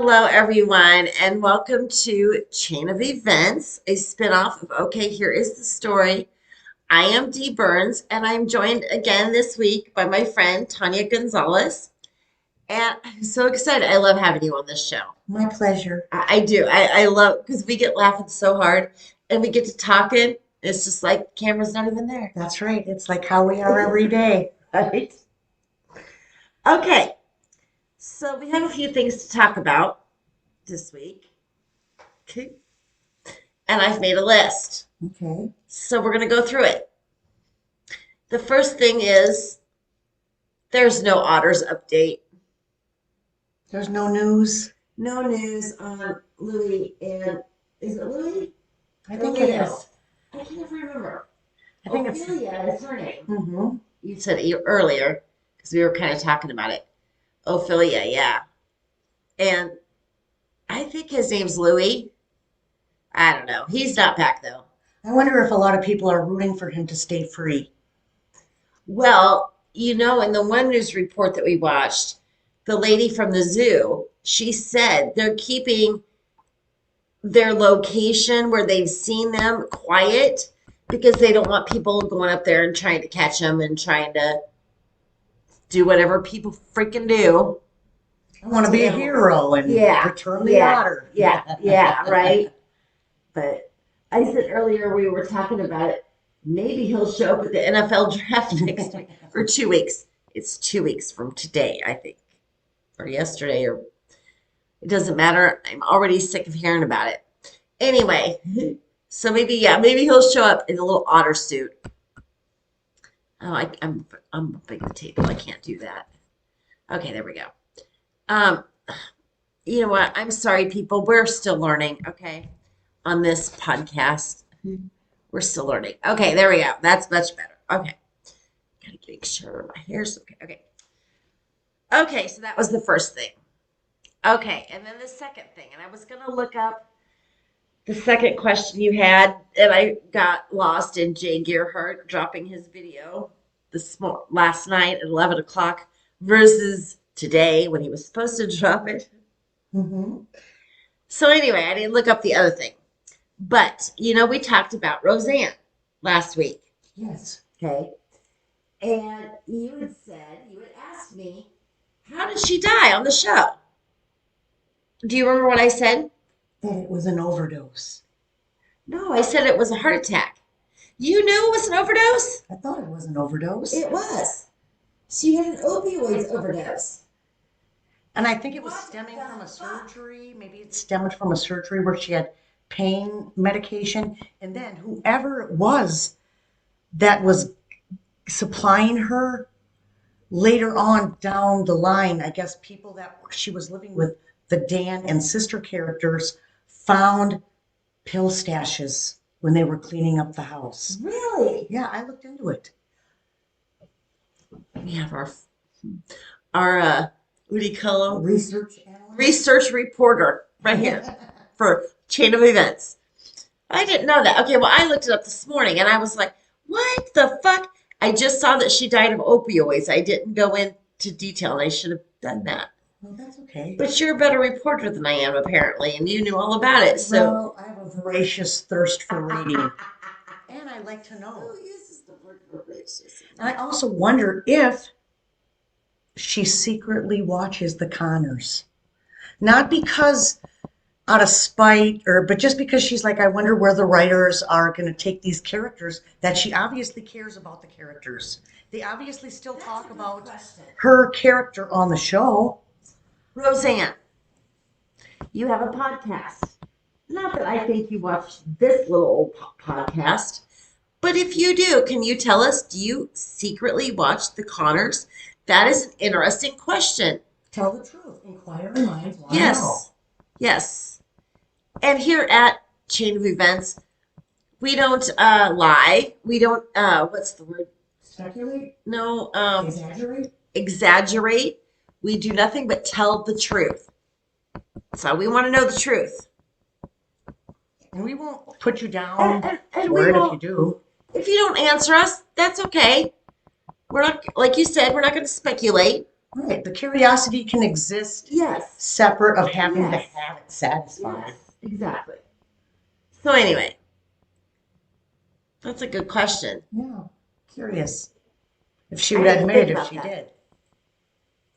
Hello, everyone, and welcome to Chain of Events, a spinoff of Okay, Here is the Story. I am Dee Burns, and I'm joined again this week by my friend Tonya Gonzalez. And I'm so excited. I love having you on this show. My pleasure. I do. I love because we get laughing so hard and we get to talking. It's just like the camera's not even there. That's right. It's like how we are every day. Right? Okay, so we have a few things to talk about this week. Okay. And I've made a list. Okay. So we're going to go through it. The first thing is there's no otters update. There's no news. No news on Louie and is it Louie? I think it is. I can't remember. I think Ophelia is her name. Mm-hmm. You said it earlier because we were kind of talking about it. Ophelia, yeah. And I think his name's Louie. I don't know. He's not back though. I wonder if a lot of people are rooting for him to stay free. Well, in the one news report that we watched, the lady from the zoo, she said they're keeping their location where they've seen them quiet because they don't want people going up there and trying to catch them and trying to do whatever people freaking do. I want to be a hero and return the otter. Yeah, right. But I said earlier we were talking about it. Maybe he'll show up at the NFL draft next week for 2 weeks. It's 2 weeks from today, I think, or yesterday, or it doesn't matter. I'm already sick of hearing about it. Anyway, so maybe he'll show up in a little otter suit. Oh, I'm bumping the table. I can't do that. Okay, there we go. You know what? I'm sorry, people. We're still learning, okay, on this podcast. We're still learning. Okay, there we go. That's much better. Okay. Gotta make sure my hair's okay. Okay, so that was the first thing. Okay, and then the second thing, and I was going to look up the second question you had, and I got lost in Jay Gearhart dropping his video last night at 11 o'clock versus today when he was supposed to drop it. Mm-hmm. So anyway, I didn't look up the other thing. But, we talked about Roseanne last week. Yes. Okay. And you had asked me, how did she die on the show? Do you remember what I said? That it was an overdose. No, I said it was a heart attack. You knew it was an overdose? I thought it was an overdose. It was. She had an opioid overdose. And I think it was stemming from a surgery. Maybe it stemmed from a surgery where she had pain medication. And then whoever it was that was supplying her later on down the line, I guess people that she was living with, the Dan and sister characters, found pill stashes when they were cleaning up the house. Really? Yeah, I looked into it. We have our what do you call him? Research analyst? Research reporter right here for Chain of Events. I didn't know that. Okay, well, I looked it up this morning and I was like, what the fuck? I just saw that she died of opioids. I didn't go into detail and I should have done that. Well, that's okay. But you're a better reporter than I am, apparently, and you knew all about it. So Well, I have a voracious thirst for reading. And I like to know. Who uses the word voracious? And I also wonder if she secretly watches the Connors. Not because out of spite, but just because she's like, I wonder where the writers are going to take these characters, that she obviously cares about the characters. They obviously still talk about her character on the show. Roseanne, you have a podcast. Not that I think you watch this little old podcast, but if you do, can you tell us, do you secretly watch the Connors? That is an interesting question. Tell the truth. Inquiring minds want to know. Yes. And here at Chain of Events, we don't lie. We don't, what's the word? Speculate? No. Exaggerate? We do nothing but tell the truth. So we want to know the truth. And we won't put you down and for it if you do. If you don't answer us, that's okay. We're not, like you said, we're not going to speculate. Right. The curiosity can exist Yes. separate of having to Yes. have it satisfied. Yes, exactly. So anyway, that's a good question. Yeah. Curious if she I would didn't admit think it if about she that.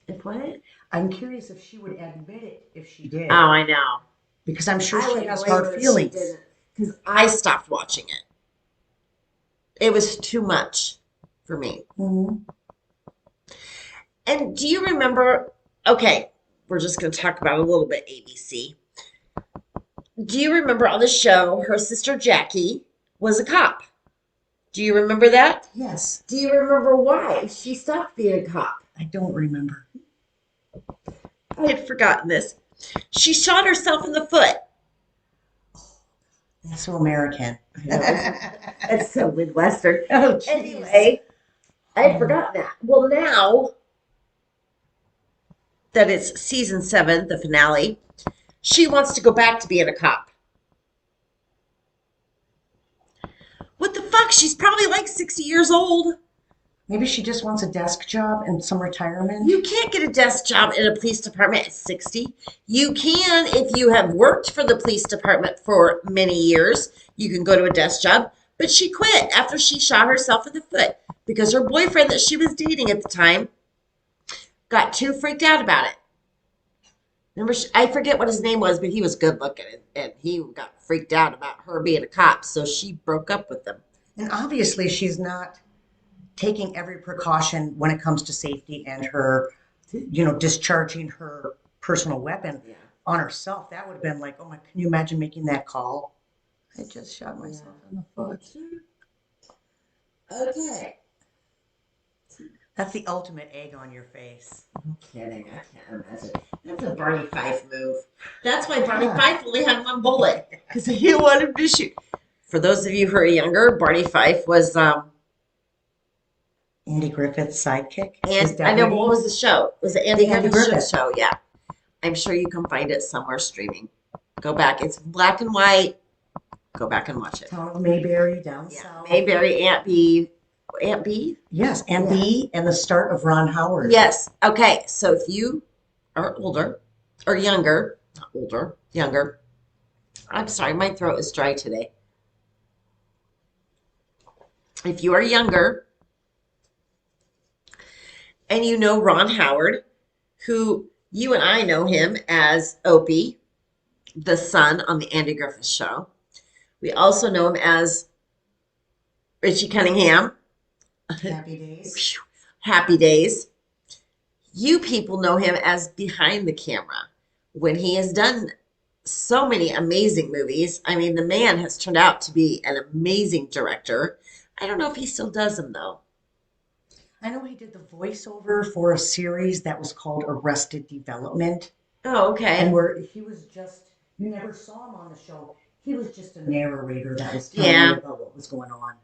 did. If what? I'm curious if she would admit it if she did. Oh, I know. Because I'm sure I she would has blame hard her if she feelings. didn't, because I stopped watching it. It was too much for me. Mm-hmm. And do you remember? Okay, we're just going to talk about a little bit ABC. Do you remember on the show, her sister Jackie was a cop? Do you remember that? Yes. Do you remember why she stopped being a cop? I don't remember. I had forgotten this. She shot herself in the foot. That's so American. I know, it's so Midwestern. Oh, geez. Anyway, I had forgotten that. Well, now that it's season 7, the finale, she wants to go back to being a cop. What the fuck? She's probably like 60 years old. Maybe she just wants a desk job and some retirement. You can't get a desk job in a police department at 60. You can if you have worked for the police department for many years. You can go to a desk job. But she quit after she shot herself in the foot because her boyfriend that she was dating at the time got too freaked out about it. Remember, I forget what his name was, but he was good looking, and he got freaked out about her being a cop, so she broke up with him. And obviously, she's not taking every precaution when it comes to safety and her, discharging her personal weapon on herself. That would have been like, oh my, can you imagine making that call? I just shot myself in the foot. Okay. That's the ultimate egg on your face. I'm kidding. I can't imagine. That's a Barney Fife move. That's why Barney Fife only had one bullet, because he didn't want him to shoot. For those of you who are younger, Barney Fife was Andy Griffith's sidekick. and I know, what was the show? Was it Andy Andy Griffith's Griffith show? Yeah. I'm sure you can find it somewhere streaming. Go back. It's black and white. Go back and watch it. Town of Mayberry down south. Mayberry, Aunt B. Aunt B? Yes, Aunt B and the start of Ron Howard. Yes. Okay. So if you are older or younger, not older, younger. I'm sorry, my throat is dry today. If you are younger and you know Ron Howard, who you and I know him as Opie, the son on the Andy Griffith Show. We also know him as Richie Cunningham. Happy Days. Happy Days. You people know him as behind the camera when he has done so many amazing movies. I mean, the man has turned out to be an amazing director. I don't know if he still does them, though. I know he did the voiceover for a series that was called Arrested Development. Oh, okay. And where he was just, you never saw him on the show. He was just a narrator that was telling you about what was going on.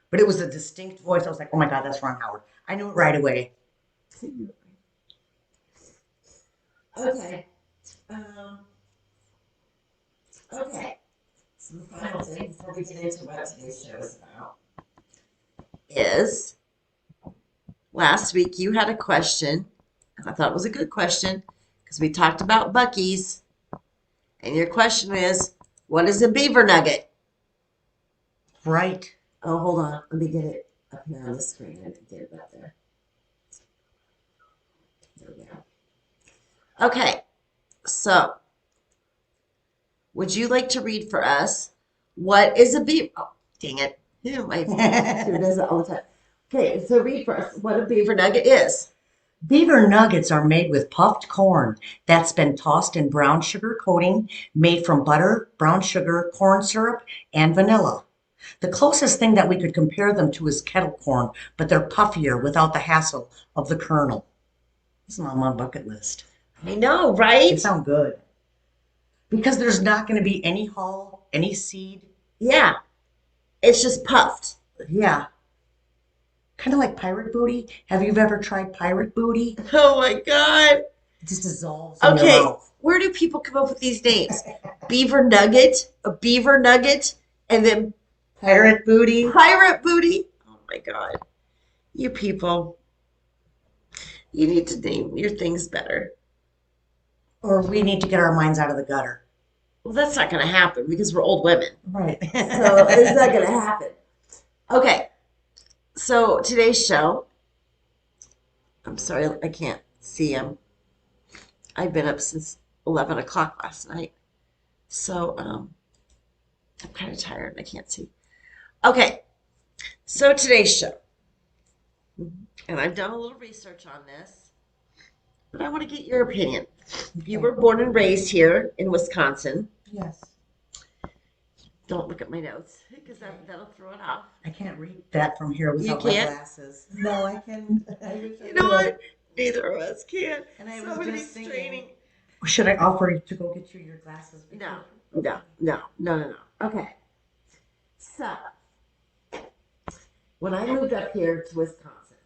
But it was a distinct voice. I was like, oh my God, that's Ron Howard. I knew it right away. Okay. Okay. So the final thing before we get into what today's show is about is last week you had a question, and I thought it was a good question because we talked about Buc-ee's, and your question is, what is a beaver nugget? Right. Oh, hold on. Let me get it up here on the screen. I didn't get it up there. There we go. Okay. So, would you like to read for us what is a beaver? Oh, dang it. My computer does it all the time. Okay, so read for us what a beaver nugget is. Beaver nuggets are made with puffed corn that's been tossed in brown sugar coating made from butter, brown sugar, corn syrup, and vanilla. The closest thing that we could compare them to is kettle corn, but they're puffier without the hassle of the kernel. It's on my bucket list. I know, right? They sound good. Because there's not going to be any hull, any seed. Yeah. It's just puffed. Yeah. Kind of like pirate booty. Have you ever tried pirate booty? Oh my God. It just dissolves in your mouth. Where do people come up with these names? Beaver nugget, a beaver nugget, and then pirate booty. Pirate booty. Oh my God. You people You need to name your things better. Or we need to get our minds out of the gutter. Well, that's not going to happen because we're old women. Right. So it's not going to happen. Okay. So today's show, I'm sorry, I can't see him. I've been up since 11 o'clock last night. So I'm kind of tired. I can't see. Okay. So today's show, and I've done a little research on this, but I want to get your opinion. You were born and raised here in Wisconsin. Yes. Don't look at my notes because that'll throw it off. I can't read that from here without You my can't? glasses. No, I can. You know what? Neither of us can. And I was Somebody's just thinking, straining. should I offer you to go get you your glasses? No. Okay. So, when I moved up here to Wisconsin,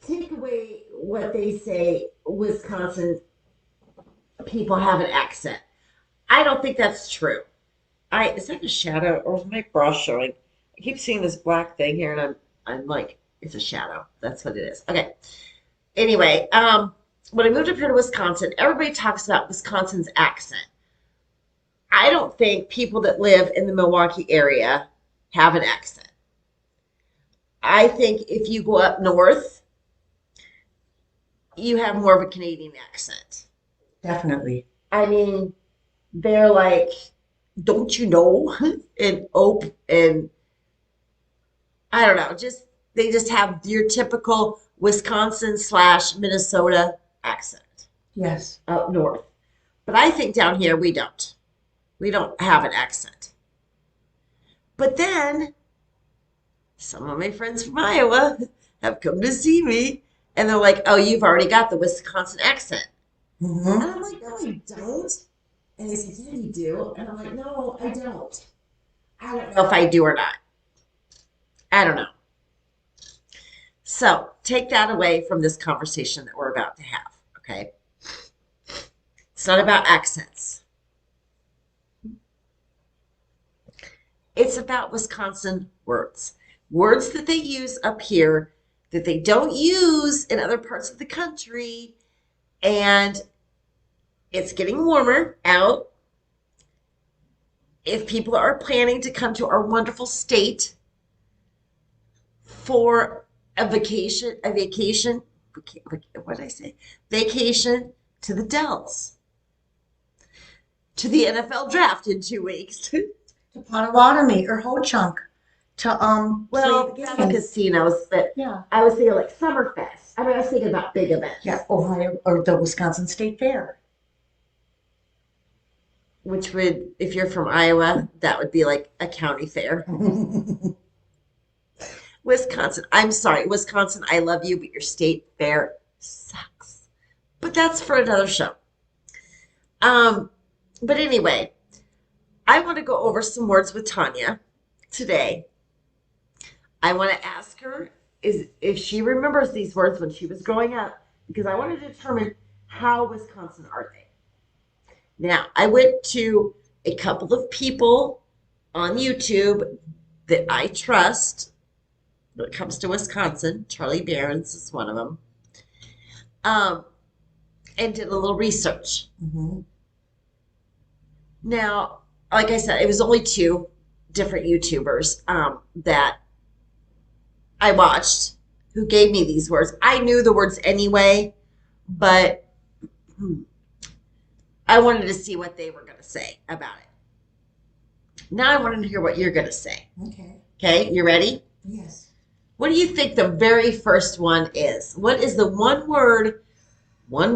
take away what they say Wisconsin people have an accent. I don't think that's true. Is that a shadow or is my bra showing? I keep seeing this black thing here and I'm like, it's a shadow. That's what it is. Okay. Anyway, when I moved up here to Wisconsin, everybody talks about Wisconsin's accent. I don't think people that live in the Milwaukee area have an accent. I think if you go up north, you have more of a Canadian accent. Definitely. I mean, they're like, don't you know? And ope and I don't know, they just have your typical Wisconsin / Minnesota accent Yes. up north. But I think down here we don't. We don't have an accent. But then some of my friends from Iowa have come to see me and they're like, oh, you've already got the Wisconsin accent. Mm-hmm. And I'm like, no, I don't. And they said, yeah, you do. And I'm like, no, I don't. I don't know if I do or not. I don't know. So take that away from this conversation that we're about to have, okay? It's not about accents. It's about Wisconsin words. Words that they use up here that they don't use in other parts of the country. And it's getting warmer out. If people are planning to come to our wonderful state for a vacation, what did I say? Vacation to the Dells, to the NFL draft in 2 weeks. To Potawatomi or Ho Chunk to Well, play the that's game. casinos, but Yeah. I was thinking like Summerfest. I mean, I was thinking about big events. Yeah, Ohio or the Wisconsin State Fair. Which would, if you're from Iowa, that would be like a county fair. Wisconsin, I'm sorry, Wisconsin, I love you, but your state fair sucks. But that's for another show. But anyway, I want to go over some words with Tonya today. I want to ask her if she remembers these words when she was growing up, because I want to determine how Wisconsin are they. Now, I went to a couple of people on YouTube that I trust when it comes to Wisconsin. Charlie Barron's is one of them. And did a little research. Mm-hmm. Now, like I said, it was only 2 different YouTubers that I watched who gave me these words. I knew the words anyway, but I wanted to see what they were going to say about it. Now I wanted to hear what you're going to say. Okay. Okay, you ready? Yes. What do you think the very first one is? What is the one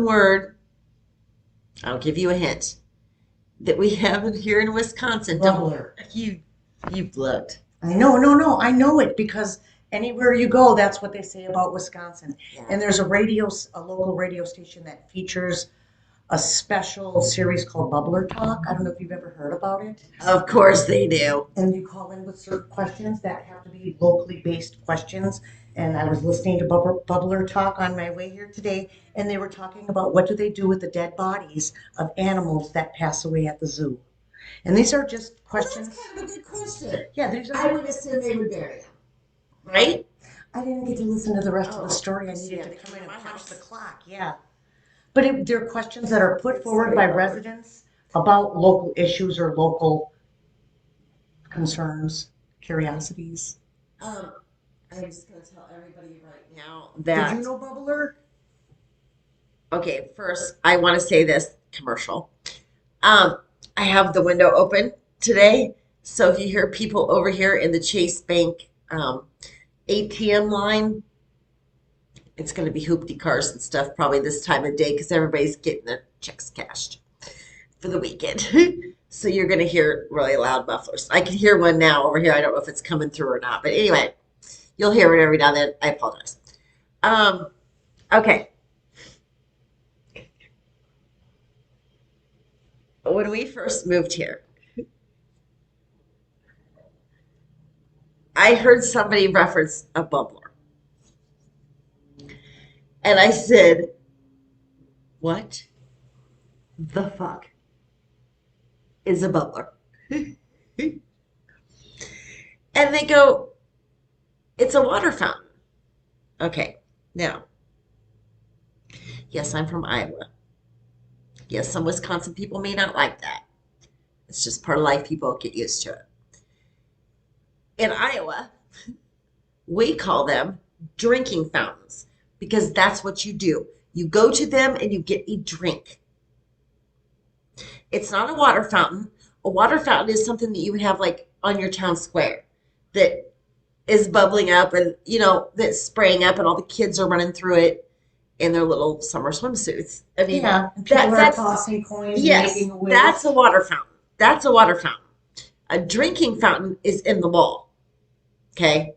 word, I'll give you a hint, that we have here in Wisconsin? Bubbler. You've looked. I know, no, I know it because anywhere you go, that's what they say about Wisconsin. Yeah. And there's a local radio station that features a special series called Bubbler Talk. I don't know if you've ever heard about it. Of course they do. And you call in with certain questions that have to be locally based questions. And I was listening to Bubbler Talk on my way here today, and they were talking about what do they do with the dead bodies of animals that pass away at the zoo. And these are just questions. That's kind of a good question. Yeah, these are. I would assume they would bury them, right? I didn't get to listen to the rest of the story. I needed to come in and punch the clock. Yeah. But there are questions that are put forward by residents about local issues or local concerns, curiosities. I'm just going to tell everybody right now Did that. you know Bubbler? Okay, first, I want to say this commercial. Um, I have the window open today, so if you hear people over here in the Chase Bank ATM line, it's going to be hoopty cars and stuff probably this time of day because everybody's getting their checks cashed for the weekend. So you're going to hear really loud mufflers. I can hear one now over here. I don't know if it's coming through or not, but anyway, you'll hear it every now and then. I apologize. Okay. When we first moved here, I heard somebody reference a bubbler. And I said, what the fuck is a bubbler? And they go, it's a water fountain. Okay, now, yes, I'm from Iowa. Yes, some Wisconsin people may not like that. It's just part of life. People get used to it. In Iowa, we call them drinking fountains because that's what you do. You go to them and you get a drink. It's not a water fountain. A water fountain is something that you would have like on your town square that is bubbling up and, that's spraying up and all the kids are running through it in their little summer swimsuits. I mean, Yeah, and people are tossing coins and yes, making a wish. that's a water fountain. That's a water fountain. A drinking fountain is in the mall. Okay?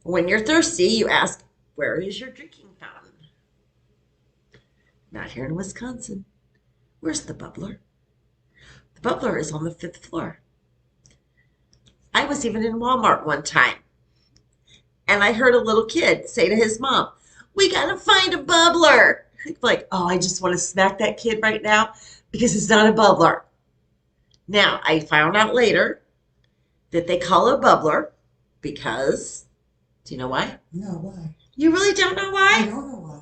When you're thirsty, you ask, where is your drinking fountain? Not here in Wisconsin. Where's the bubbler? The bubbler is on the 5th floor. I was even in Walmart one time, and I heard a little kid say to his mom, we gotta find a bubbler. Like, oh, I just want to smack that kid right now because it's not a bubbler. Now, I found out later that they call it a bubbler because, do you know why? No, why? You really don't know why? I don't know why.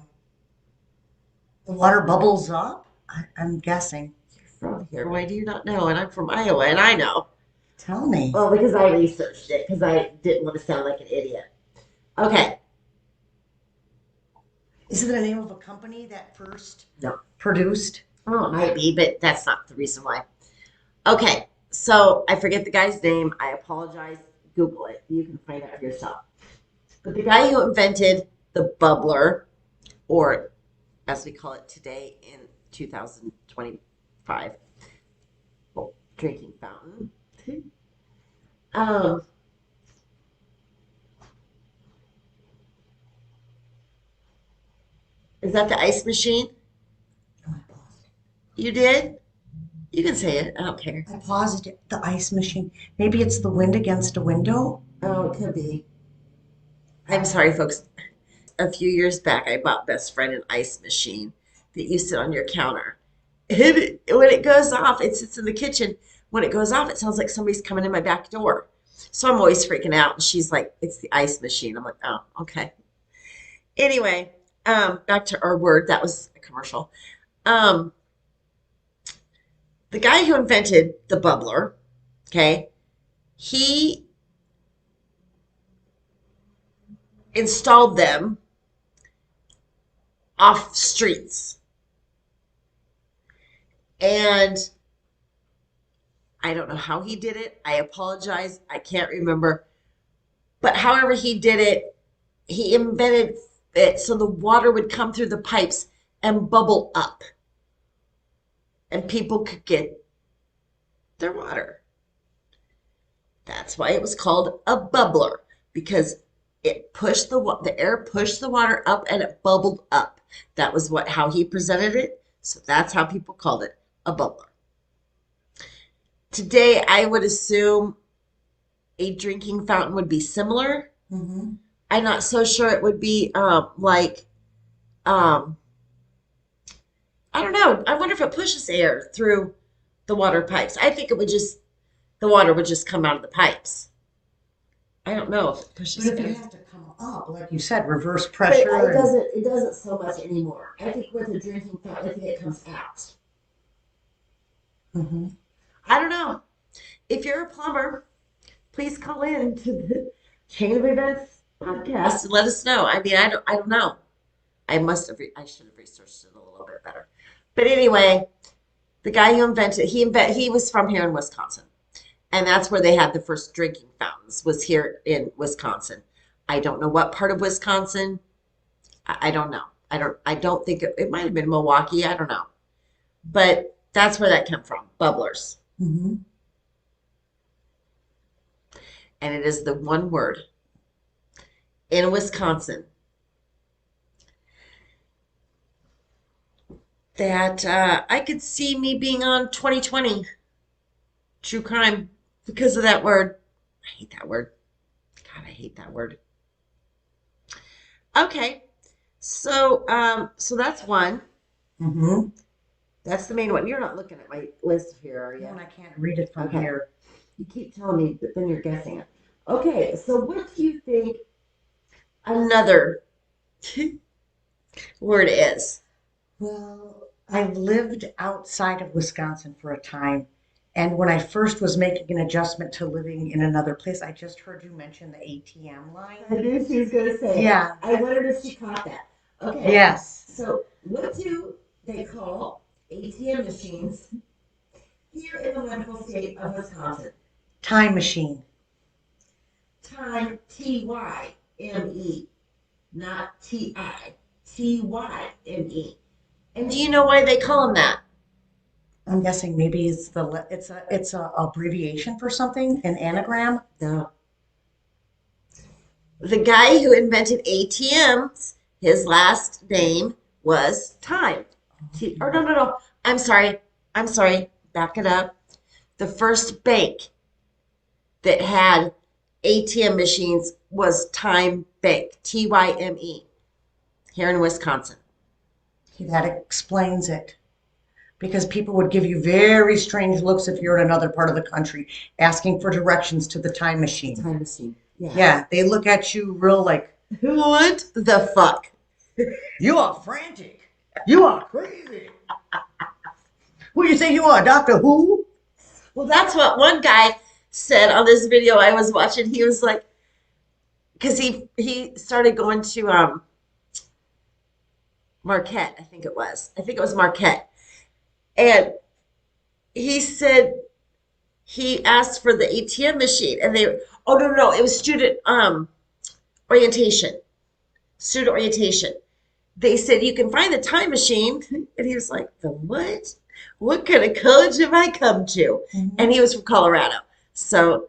The water bubbles up? I'm guessing. You're from here. Why do you not know? And I'm from Iowa, and I know. Tell me. Well, because I researched it, because I didn't want to sound like an idiot. Okay. Is it the name of a company that first No. produced? Oh, it might be, but that's not the reason why. Okay, so I forget the guy's name. I apologize. Google it. You can find out for yourself. But the guy who invented the bubbler, or as we call it today in 2025, drinking fountain. Is that the ice machine? No, I paused it. You did? You can say it. I don't care. I paused it. The ice machine. Maybe it's the wind against a window? Oh, it could be. I'm sorry, folks. A few years back, I bought Best Friend an ice machine that you sit on your counter. And when it goes off, it sits in the kitchen. When it goes off, it sounds like somebody's coming in my back door. So I'm always freaking out. And she's like, it's the ice machine. I'm like, oh, okay. Anyway, back to our word. That was a commercial. The guy who invented the bubbler, okay, he installed them off streets. And I don't know how he did it. I apologize. I can't remember. But however he did it, he invented it so the water would come through the pipes and bubble up. And people could get their water. That's why it was called a bubbler, because it pushed the air pushed the water up and it bubbled up. That was how he presented it. So that's how people called it a bubbler. Today, I would assume a drinking fountain would be similar. Mm-hmm. I'm not so sure it would be I don't know. I wonder if it pushes air through the water pipes. I think the water would just come out of the pipes. I don't know if it But pushes if it it. has to come up, like you said, reverse But pressure it and doesn't. It doesn't so much anymore. I think with the drinking fountain, I think it comes out. Mhm. I don't know. If you're a plumber, please call in to the Chain of Events podcast and let us know. I mean, I don't know. I should have researched it a little bit better. But anyway, the guy who he was from here in Wisconsin. And that's where they had the first drinking fountains was here in Wisconsin. I don't know what part of Wisconsin. I don't know. I don't think it might have been Milwaukee. I don't know. But that's where that came from, bubblers. Mhm. And it is the one word in Wisconsin that I could see me being on 2020 True Crime because of that word. I hate that word. God, I hate that word. Okay, so that's one. Mhm. That's the main one. You're not looking at my list here, are No, you? and I can't read it from Okay. here. You keep telling me, but then you're guessing it. Okay, so what do you think another word is? Well, I lived outside of Wisconsin for a time. And when I first was making an adjustment to living in another place, I just heard you mention the ATM line. I knew she was going to say it. Yeah. I wondered if she caught that. Okay. Yes. So, what do they call ATM machines here in the wonderful state of Wisconsin? Time machine. Time, T-Y-M-E, not T-I. T-Y-M-E. And do you know why they call them that? I'm guessing maybe it's a abbreviation for something, an anagram. No. The guy who invented ATMs, his last name was Time. Or no, no, no. I'm sorry. I'm sorry. Back it up. The first bank that had ATM machines was Time Bank, Tyme, here in Wisconsin. That explains it. Because people would give you very strange looks if you're in another part of the country asking for directions to the time machine. Time machine. Yeah. Yeah, they look at you real like, What the fuck? you are frantic. You are crazy. Who do you think you are, Doctor Who? Well, that's what one guy said on this video I was watching. He was like, because he started going to Marquette, I think it was. I think it was Marquette. And he said he asked for the ATM machine and they oh no no, no, it was orientation. Student orientation. They said you can find the time machine. And he was like, the what? What kind of college have I come to? Mhm. And he was from Colorado. So,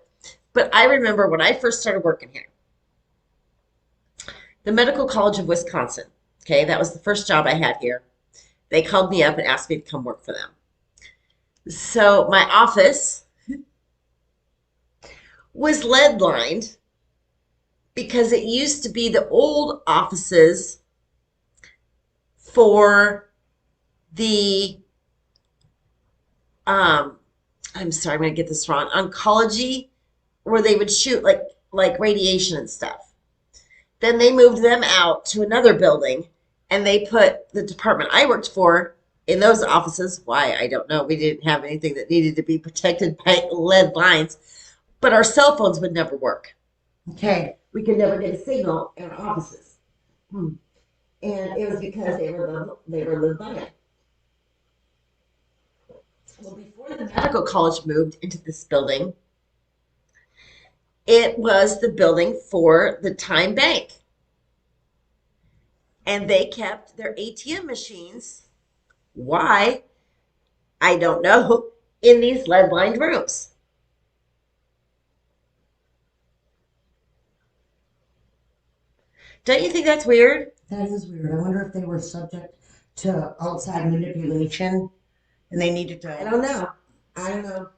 but I remember when I first started working here, the Medical College of Wisconsin. Okay, that was the first job I had here. They called me up and asked me to come work for them. So my office was lead lined because it used to be the old offices for the um I'm sorry, I'm gonna get this wrong. Oncology, where they would shoot like radiation and stuff. Then they moved them out to another building and they put the department I worked for in those offices. Why? I don't know. We didn't have anything that needed to be protected by lead lines, but our cell phones would never work. Okay. We could never get a signal in our offices. And it was because they were lead lined. Well, before the medical college moved into this building, it was the building for the Time Bank. And they kept their ATM machines. Why? I don't know. In these lead lined rooms. Don't you think that's weird? That is weird. I wonder if they were subject to outside manipulation and they needed I to. don't know. I don't know.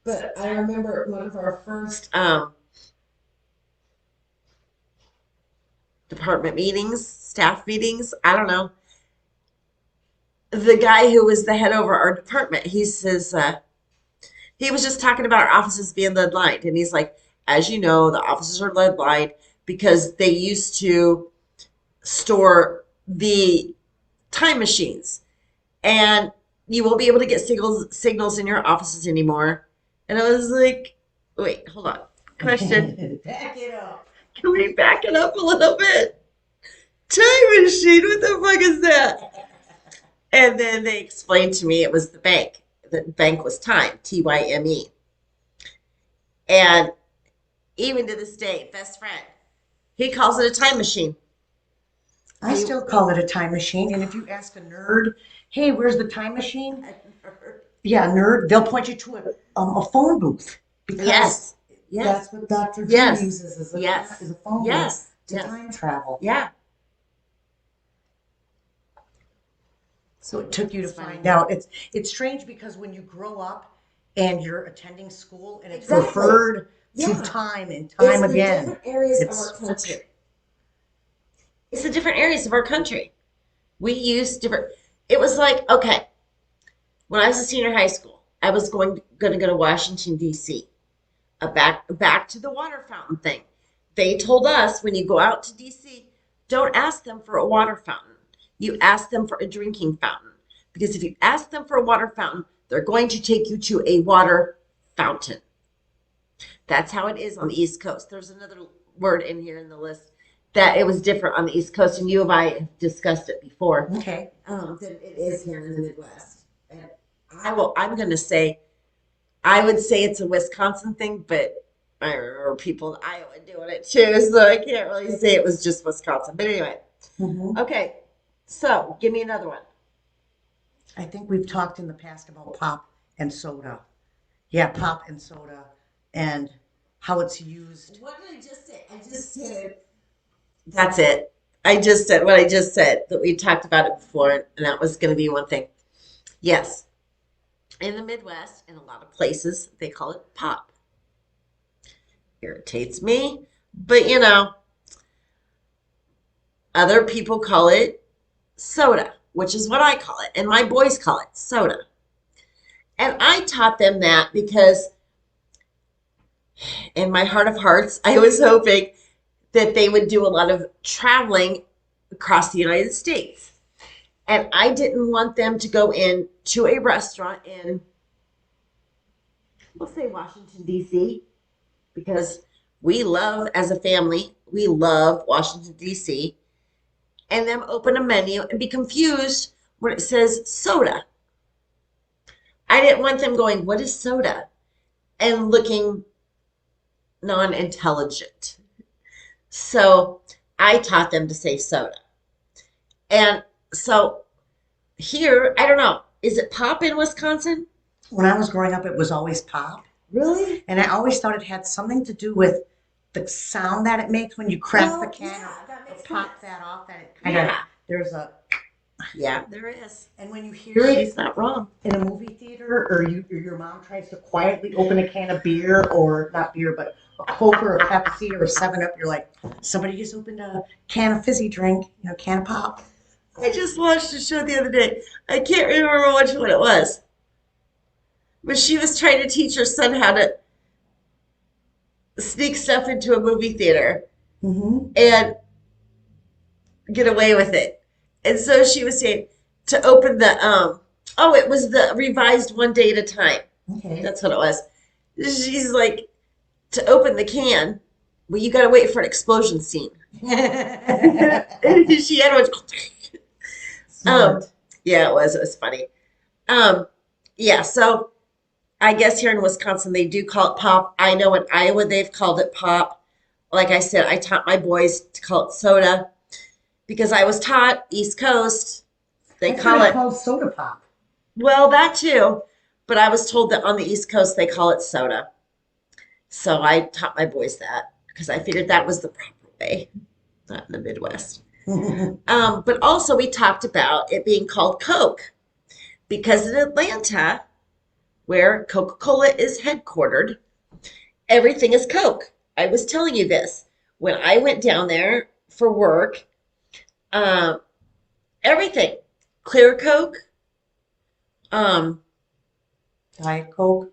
But I remember one of our first department meetings, staff meetings. I don't know. The guy who was the head over our department, he says, he was just talking about our offices being lead lined. And he's like, as you know, the offices are lead lined because they used to store the time machines, and you won't be able to get signals in your offices anymore. And I was like, wait, hold on. Question. Back it up. Can we back it up a little bit? Time machine? What the fuck is that? And then they explained to me it was the bank. The bank was time, TYME. And even to this day, best friend, he calls it a time machine. I still call it a time machine. And if you ask a nerd, hey, where's the time machine? Yeah, nerd, they'll point you to a phone booth. Because Yes. Yes. that's what Dr. Drew Yes. uses is Yes. a phone Yes. booth to Yes. time travel. Yeah. So it took you to find out. It's strange because when you grow up and you're attending school and it's Exactly. referred Yeah. to time and time It's again. the different areas of It's- our country. It's the different areas of our country. We use different. It was like, okay, when I was a senior high school, I was going to go to Washington D.C. Back to the water fountain thing. They told us when you go out to D.C., don't ask them for a water fountain. You ask them for a drinking fountain, because if you ask them for a water fountain, they're going to take you to a water fountain. That's how it is on the East Coast. There's another word in here in the list that it was different on the East Coast, and you and I have discussed it before. Okay. Than it is here in the Midwest. And I'm going to say, I would say it's a Wisconsin thing, but I remember people in Iowa doing it too, so I can't really say it was just Wisconsin. But anyway, okay. So give me another one. I think we've talked in the past about pop and soda. Yeah, pop and soda and how it's used. What did I just say? I just said. That's it. I just said what I just said, that we talked about it before, and that was going to be one thing. Yes. In the Midwest, in a lot of places, they call it pop. Irritates me, but other people call it soda, which is what I call it, and my boys call it soda. And I taught them that because in my heart of hearts, I was hoping that they would do a lot of traveling across the United States. And I didn't want them to go in to a restaurant in, we'll say Washington, D.C., because we love, as a family, we love Washington, D.C., and them open a menu and be confused when it says soda. I didn't want them going, what is soda? And looking non-intelligent. So I taught them to say soda. And so here, I don't know, is it pop in Wisconsin? When I was growing up, it was always pop. Really? And I always thought it had something to do with the sound that it makes when you crack the can or pop that off. That it kind of, there's a. Yeah, there is. And when you hear it, She's not wrong. in a movie theater, or your mom tries to quietly open a can of beer, or not beer, but a Coke or a Pepsi or a 7-Up, you're like, somebody just opened a can of fizzy drink, can of pop. I just watched a show the other day. I can't remember which one it was. But she was trying to teach her son how to sneak stuff into a movie theater and get away with it. And so she was saying to open the it was the revised One Day at a Time. Okay. That's what it was. She's like, to open the can, well, you got to wait for an explosion scene. She had one. Yeah, it was funny. Yeah, so I guess here in Wisconsin they do call it pop. I know in Iowa they've called it pop. Like I said, I taught my boys to call it soda because I was taught East Coast. They call it called soda pop. Well, that too, but I was told that on the East Coast they call it soda. So I taught my boys that because I figured that was the proper way, not in the Midwest. But also we talked about it being called Coke because in Atlanta, where Coca-Cola is headquartered, everything is Coke. I was telling you this. When I went down there for work, everything, clear Coke, Diet Coke.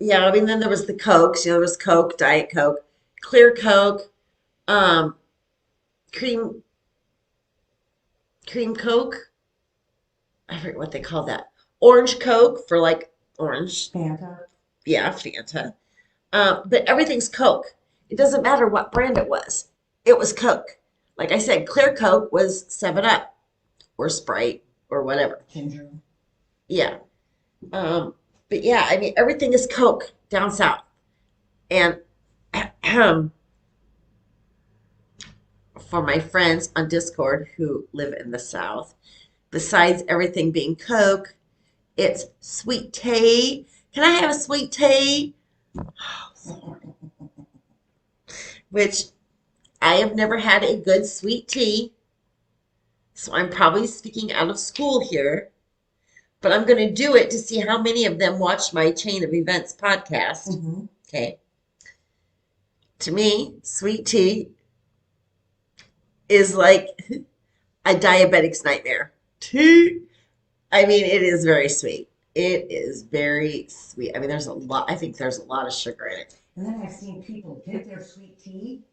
Yeah, I mean, then there was the Cokes. There was Coke, Diet Coke, Clear Coke, um, cream cream Coke. I forget what they call that. Orange Coke for like orange. Fanta. Yeah, Fanta. But everything's Coke. It doesn't matter what brand it was. It was Coke. Like I said, Clear Coke was 7 Up or Sprite or whatever. Ginger. Yeah. Um, but yeah, I mean, everything is Coke down south. And for my friends on Discord who live in the south, besides everything being Coke, it's sweet tea. Can I have a sweet tea? Which I have never had a good sweet tea. So I'm probably speaking out of school here, but I'm going to do it to see how many of them watch my Chain of Events podcast. Mm-hmm. Okay. To me, sweet tea is like a diabetic's nightmare. Tea. I mean, it is very sweet. It is very sweet. I mean, there's a lot, I think there's a lot of sugar in it. And then I've seen people get their sweet tea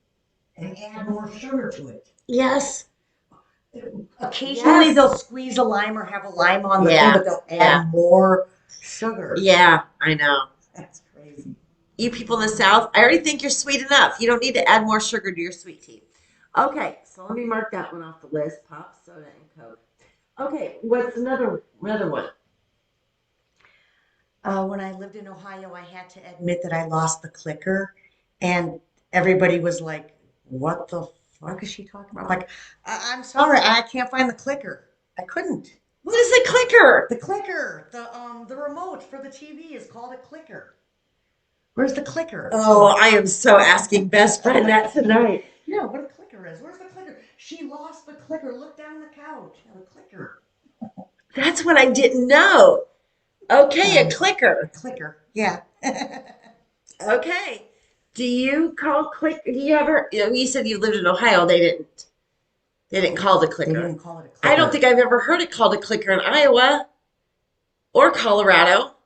and add more sugar to it. Yes. Occasionally Yes. they'll squeeze a lime or have a lime on the thing, Yeah. but they'll add Yeah. more sugar. Yeah, I know. That's crazy. You people in the South, I already think you're sweet enough. You don't need to add more sugar to your sweet tea. Okay, so let me mark that one off the list. Pop, soda, and Coke. Okay, what's another one? When I lived in Ohio, I had to admit that I lost the clicker, and everybody was like, "What the fuck is she talking about?" I'm like, I'm sorry, I can't find the clicker. I couldn't. What is a clicker? The clicker, the remote for the TV is called a clicker. Where's the clicker? Oh, I am so asking best friend that tonight. Yeah, what a clicker is. Where's the clicker? She lost the clicker. Look down the couch. The clicker. That's what I didn't know. Okay, a clicker. Clicker. Yeah. Okay. Do you call click? Do you ever? You said you lived in Ohio. They didn't. They didn't call the They clicker. didn't call it a clicker. I don't think I've ever heard it called a clicker in Iowa or Colorado.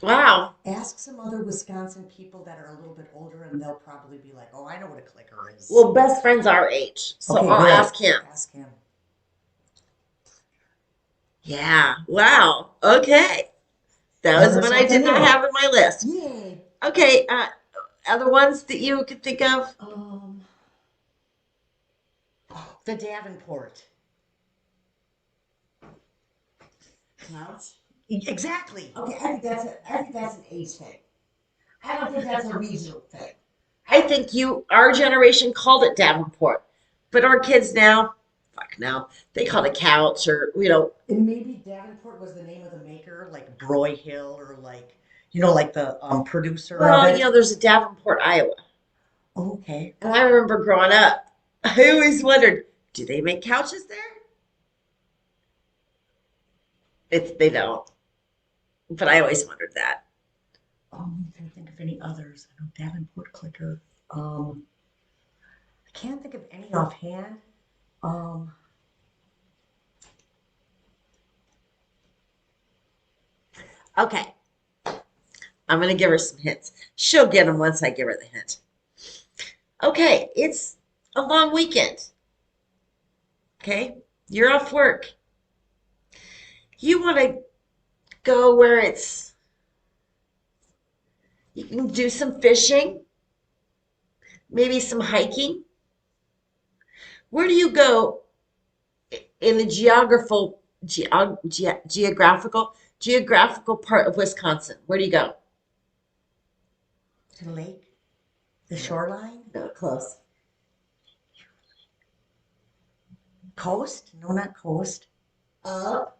Wow. Ask some other Wisconsin people that are a little bit older, and they'll probably be like, "Oh, I know what a clicker is." Well, best friend's our age, so Okay, I'll good. ask him. Ask him. Yeah. Wow. Okay. That was Learn one I did something not new. have in my list. Yay. Okay. Other ones that you could think of? The Davenport. Clouds. Exactly. Okay, I think that's an age thing. I don't think that's a regional thing. I think our generation called it Davenport, but our kids now, fuck no, they call it couch or And maybe Davenport was the name of the maker, like Broyhill, or like, like the producer well, of it. there's a Davenport, Iowa. Oh, okay. And I remember growing up, I always wondered, do they make couches there? They don't, but I always wondered that. I'm trying to think of any others. I know Davenport clicker. I can't think of any offhand. Okay, I'm gonna give her some hints. She'll get them once I give her the hint. Okay, it's a long weekend. Okay, you're off work. You want to go where you can do some fishing, maybe some hiking. Where do you go in the geographical part of Wisconsin? Where do you go? To the lake, the shoreline, No, close. coast. No, not coast. Up,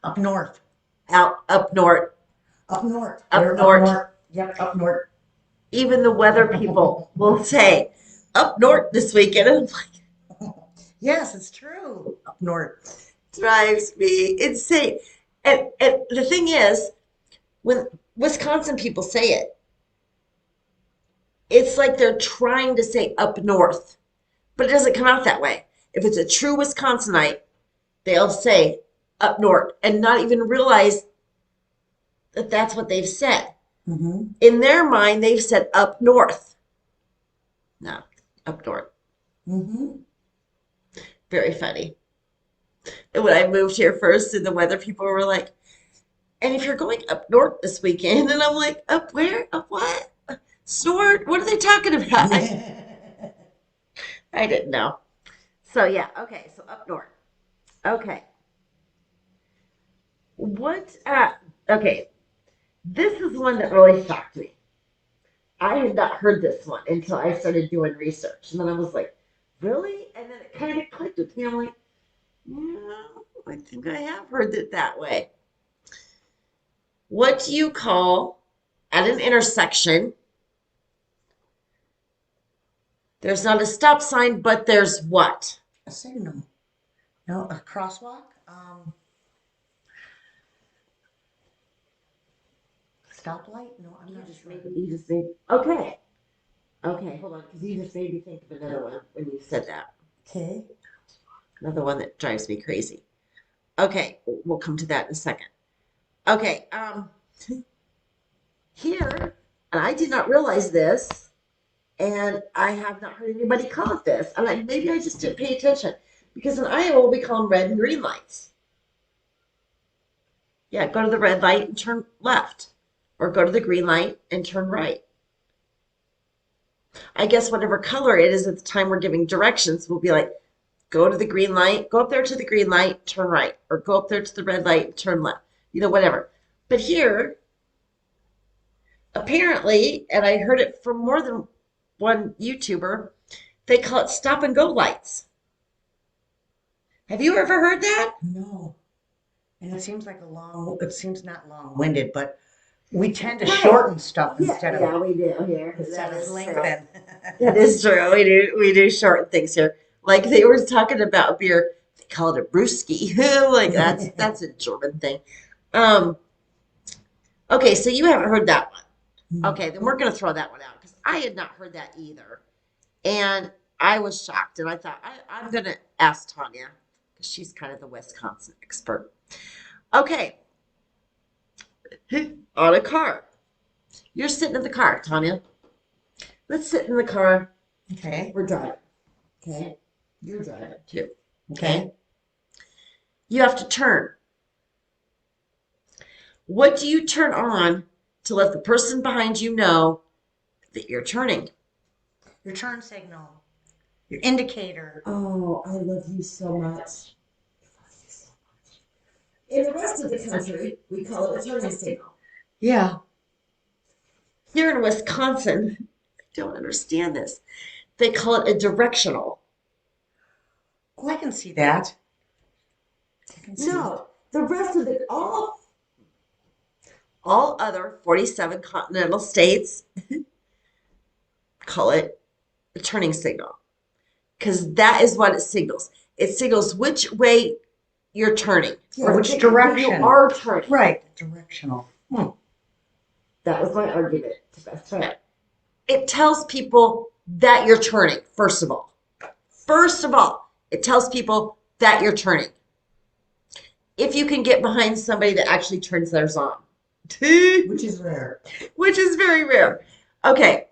Up north. up north. Up north. Up We're north. Yep, up north. Even the weather people will say, up north this weekend. And I'm like, Yes, it's true. Up north. drives me insane. And the thing is, when Wisconsin people say it, it's like they're trying to say up north, but it doesn't come out that way. If it's a true Wisconsinite, they'll say up north and not even realize that that's what they've said. Mm-hmm. In their mind, they've said up north. No, up north. Mm-hmm. Very funny. And when I moved here first, and the weather people were like, and if you're going up north this weekend, and I'm like, up where? Up what? Snort? What are they talking about? I didn't know. So yeah, okay, so up north. Okay. What okay, this is one that really shocked me. I had not heard this one until I started doing research. And then I was like, really? And then it kind of clicked with me. I'm like, yeah, I think I have heard it that way. What do you call at an intersection? There's not a stop sign, but there's what? A signal. No, a crosswalk. Stoplight. No, I'm not sure. You just made, okay. Okay, hold on, because you just made me think of another one when you said that. Okay. Another one that drives me crazy. Okay, we'll come to that in a second. Okay, here, and I did not realize this, and I have not heard anybody call it this, and maybe I just didn't pay attention, because in Iowa we call them red and green lights. Yeah, go to the red light and turn left, or go to the green light and turn right. I guess whatever color it is at the time we're giving directions, we'll be like, go to the green light, go up there to the green light, turn right, or go up there to the red light, turn left, whatever. But here, apparently, and I heard it from more than one YouTuber, they call it stop and go lights. Have you ever heard that? No. And it seems not long-winded, but we tend to Right. shorten stuff instead of we do here. instead That of is true. lengthen. That is true. We do shorten things here. Like they were talking about beer, they call it a brewski. Like that's a German thing. Um, okay, so you haven't heard that one. Okay, then we're gonna throw that one out because I had not heard that either. And I was shocked and I thought I'm gonna ask Tonya because she's kind of the Wisconsin expert. Okay, on a car. You're sitting in the car, Tonya. Let's sit in the car. Okay. We're driving. Okay. You're driving too. Okay. You have to turn. What do you turn on to let the person behind you know that you're turning? Your turn signal. Your indicator. Oh, I love you so much. In the rest of the country, we call it a turning signal. Yeah. Here in Wisconsin, I don't understand this. They call it a directional. Oh, I can see that. No, the rest of the all other 47 continental states call it a turning signal because that is what it signals. It signals which way you're turning or which direction you are turning. Right, directional. That was my argument to best friend. It tells people that you're turning, first of all. First of all, it tells people that you're turning. If you can get behind somebody that actually turns theirs on. Which is rare. Which is very rare. Okay.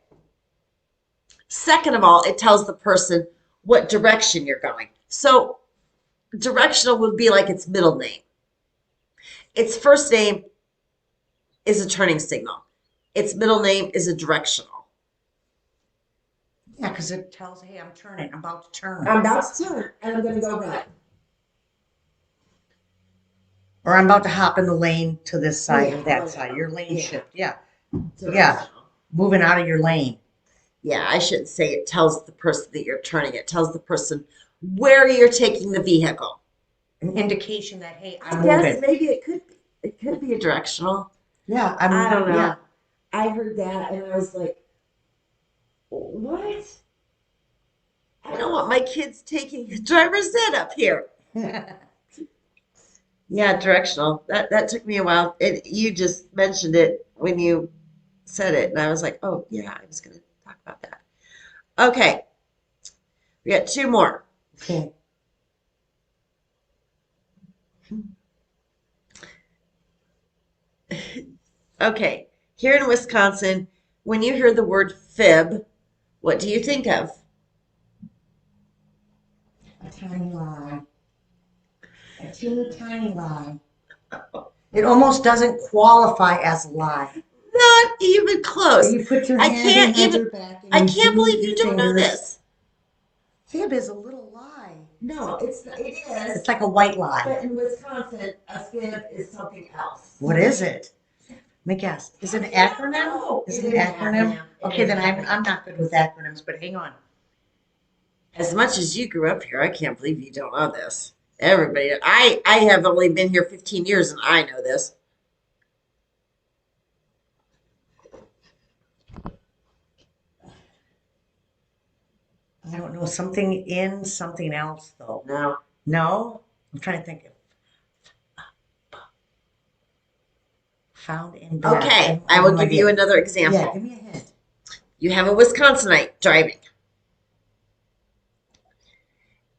Second of all, it tells the person what direction you're going. So directional would be like its middle name. Its first name is a turning signal. Its middle name is a directional. Yeah, because it tells, hey, I'm turning. I'm about to turn. I'm about to turn, and I'm going to go right. Or I'm about to hop in the lane to this side or that side. Your lane shift. Yeah. Yeah. Moving out of your lane. Yeah, I shouldn't say it tells the person that you're turning. It tells the person where you're taking the vehicle. An indication that, hey, I'm moving. moving. Maybe it could be. It could be a directional. Yeah, I don't know. Yeah. I heard that and I was like, what? I don't want my kids taking driver's ed up here. Yeah, directional. That took me a while. You just mentioned it when you said it, and I was like, oh yeah, I was going to talk about that. Okay, we got two more. Okay. Okay, here in Wisconsin, when you hear the word fib, what do you think of? A tiny lie. A teeny tiny lie. It almost doesn't qualify as a lie. Not even So close. you put your I hand can't behind even, your back and I you can't do believe your you don't know fingers. this. Fib is a little lie. No, it is. It's like a white lie. But in Wisconsin, a fib is something else. What is it? Let me guess. Is it an acronym? Is it an acronym? Okay, then I'm not good with acronyms, but hang on. As much as you grew up here, I can't believe you don't know this. Everybody, I have only been here 15 years and I know this. I don't know. Something in something else, though. No. No? I'm trying to think of found in bed. Okay, I will give you another Yeah, example. give me a hint. You have a Wisconsinite driving,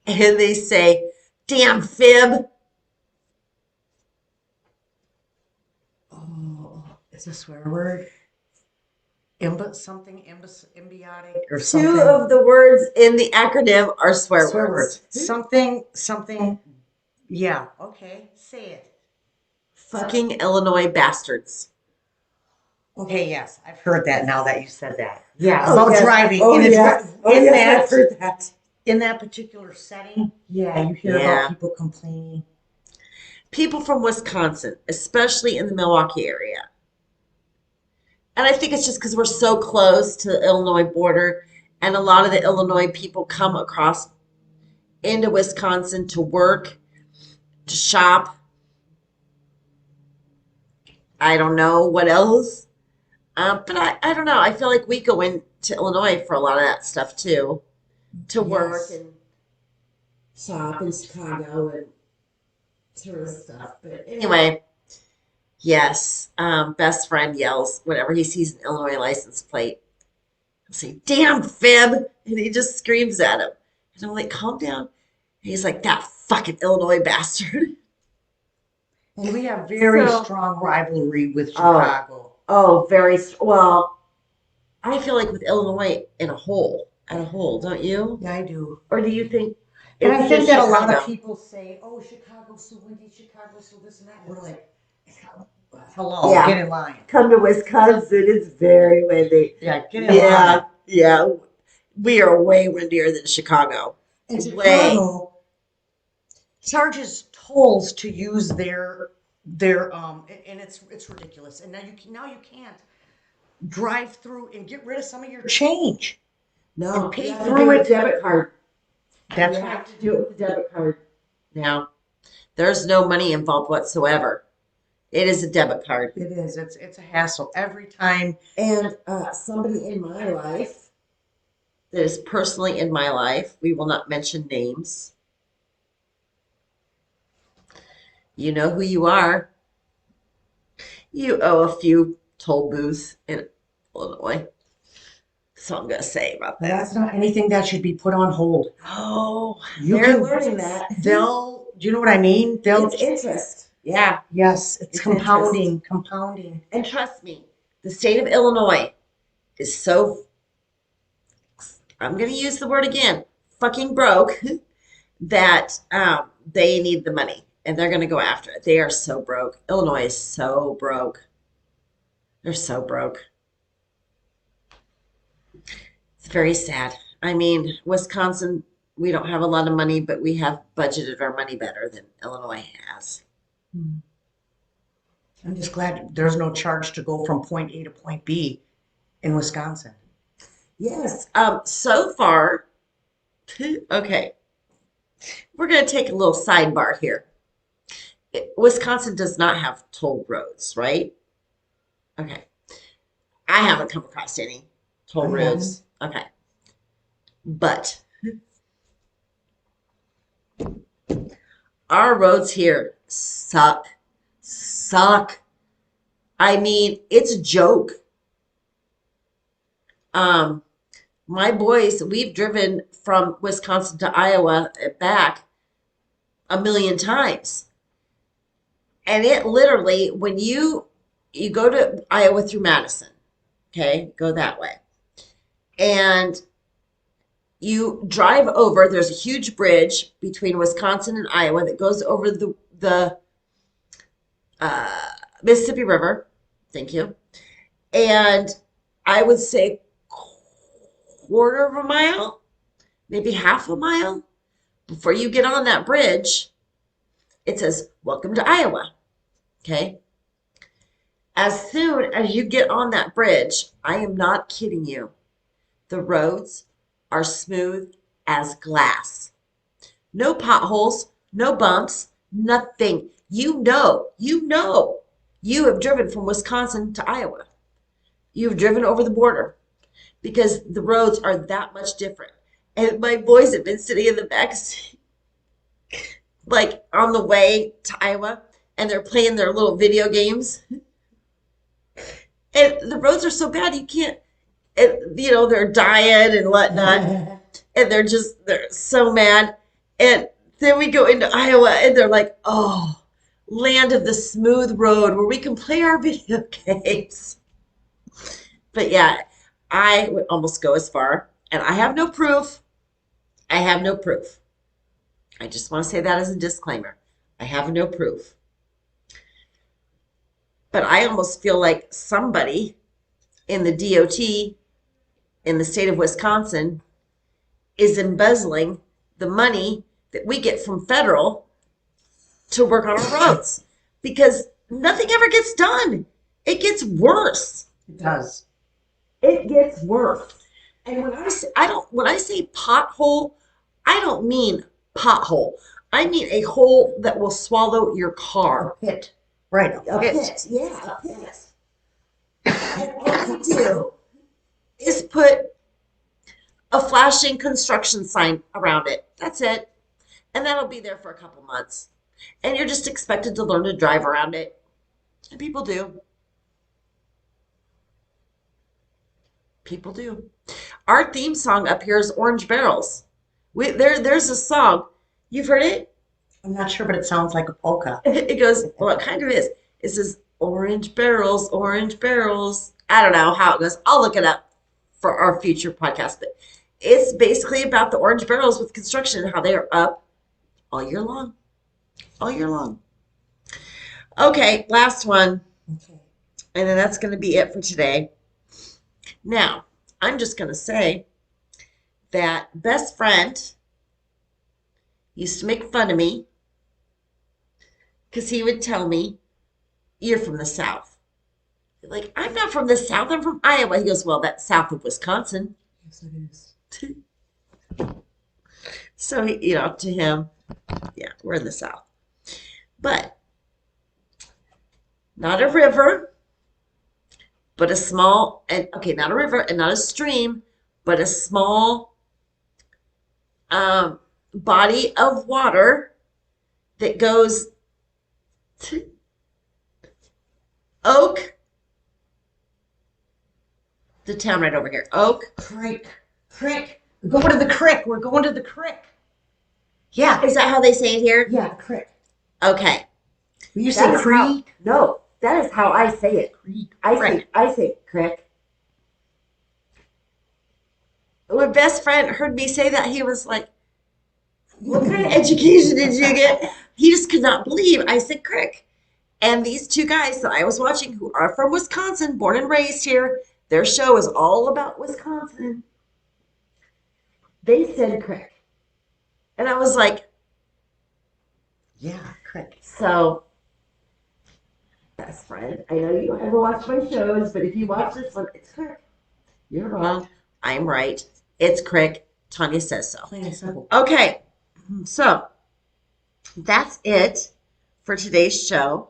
and they say, "Damn fib." Oh, it's a swear word. Something symbiotic or Two something. of the words in the acronym are swear Swear words. words. Something. Yeah. Okay. Say it. Fucking Illinois bastards. Okay. Yes, I've heard that now that you said that. Yeah, Oh, about yes. driving. Oh, And it's yes. Oh, in yes, I've that heard that. in that particular setting. Yeah, you hear Yeah. about people complaining. People from Wisconsin, especially in the Milwaukee area. And I think it's just because we're so close to the Illinois border, and a lot of the Illinois people come across into Wisconsin to work, to shop. I don't know what else. But I don't know. I feel like we go into Illinois for a lot of that stuff too, to work Yes. and shop in Chicago and tourist stuff. But anyway, yes, best friend yells whenever he sees an Illinois license plate. He'll say, "Damn fib," and he just screams at him. And I'm like, "Calm down." And he's like, "That fucking Illinois bastard." And we have very So- strong rivalry with Chicago. Oh, very well. I feel like with Illinois at a whole, don't you? Yeah, I do. Or do you think? And it's I think just that a lot of Chicago? people say, "Oh, Chicago's so windy, Chicago's so this and that." And we're like, "Hello, Yeah. get in line." Come to Wisconsin, it's very windy. Yeah, get in line. Yeah. We are way windier than Chicago. And Way. Chicago charges tolls to use their and it's ridiculous. And now you can't drive through and get rid of some of your change. No, And pay you have through to do it. a debit card. That's You right. have to do it with a debit card. Now, there's no money involved whatsoever. It is a debit card. It is. It's a hassle every time. And somebody in my life that is personally in my life, we will not mention names. You know who you are. You owe a few toll booths in Illinois. That's all I'm going to say about that. That's not anything that should be put on hold. Oh, You they're can- learning that. Do you know what I mean? It's interest. Yeah. Yes, it's It's compounding. And trust me, the state of Illinois is so, I'm going to use the word again, fucking broke, that they need the money and they're going to go after it. They are so broke. Illinois is so broke. They're so broke. It's very sad. I mean, Wisconsin, we don't have a lot of money, but we have budgeted our money better than Illinois has. I'm just glad there's no charge to go from point A to point B in Wisconsin. Yes. So far, okay, we're going to take a little sidebar here. Wisconsin does not have toll roads, right? Okay. I haven't come across any toll I roads. Okay. But our roads here suck. Suck. I mean, it's a joke. My boys, we've driven from Wisconsin to Iowa and back a million times. And it literally, when you you go to Iowa through Madison, okay? Go that way. And you drive over, there's a huge bridge between Wisconsin and Iowa that goes over the uh, Mississippi River. Thank you. And I would say quarter of a mile, maybe half a mile before you get on that bridge, it says, "Welcome to Iowa." Okay. As soon as you get on that bridge, I am not kidding you, the roads are smooth as glass. No potholes, no bumps, nothing. You have driven from Wisconsin to Iowa. You've driven over the border because the roads are that much different. And my boys have been sitting in the back seat, like on the way to Iowa, and they're playing their little video games. And the roads are so bad you can't, they're dying and whatnot, and they're so mad. And then we go into Iowa, and they're like, "Oh, land of the smooth road where we can play our video games." But yeah, I would almost go as far, and I have no proof. I have no proof. I just want to say that as a disclaimer. I have no proof. But I almost feel like somebody in the DOT in the state of Wisconsin is embezzling the money that we get from federal to work on our roads because nothing ever gets done. It gets worse. It does. It gets worse. And when I say pothole, I don't mean pothole. I mean a hole that will swallow your car. A pit. Right. A pit. Yeah, a pit. And all you do is put a flashing construction sign around it. That's it. And that'll be there for a couple months. And you're just expected to learn to drive around it. And people do. People do. Our theme song up here is Orange Barrels. There's a song. You've heard it? I'm not sure, but it sounds like a polka. It goes, well, it kind of is. It says, Orange Barrels, Orange Barrels. I don't know how it goes. I'll look it up for our future podcast. But it's basically about the orange barrels with construction and how they are up all year long. All year long. Okay, last one. Okay. And then that's going to be it for today. Now, I'm just going to say that best friend used to make fun of me because he would tell me, "You're from the South." Like, "I'm not from the South, I'm from Iowa." He goes, "Well, that's south of Wisconsin." Yes, it is. So, to him, yeah, we're in the South. But not a river, but a small, and okay, not a river and not a stream, but a small body of water that goes to Oak, the town right over here. Oak. Creek. We're going to the creek. We're going to the creek. Yeah. Is that how they say it here? Yeah, creek. Okay. You say creek? No, that is how I say it. Creek. I say crick. When best friend heard me say that, he was like, "What kind of education did you get?" He just could not believe I said crick. And these two guys that I was watching who are from Wisconsin, born and raised here, their show is all about Wisconsin. They said crick. And I was like, Yeah, creek. so, best friend, I know you ever watch my shows, but if you watch this one, it's crick. You're wrong. I'm right. It's crick. Tonya says so. Plain and simple. Okay, so that's it for today's show.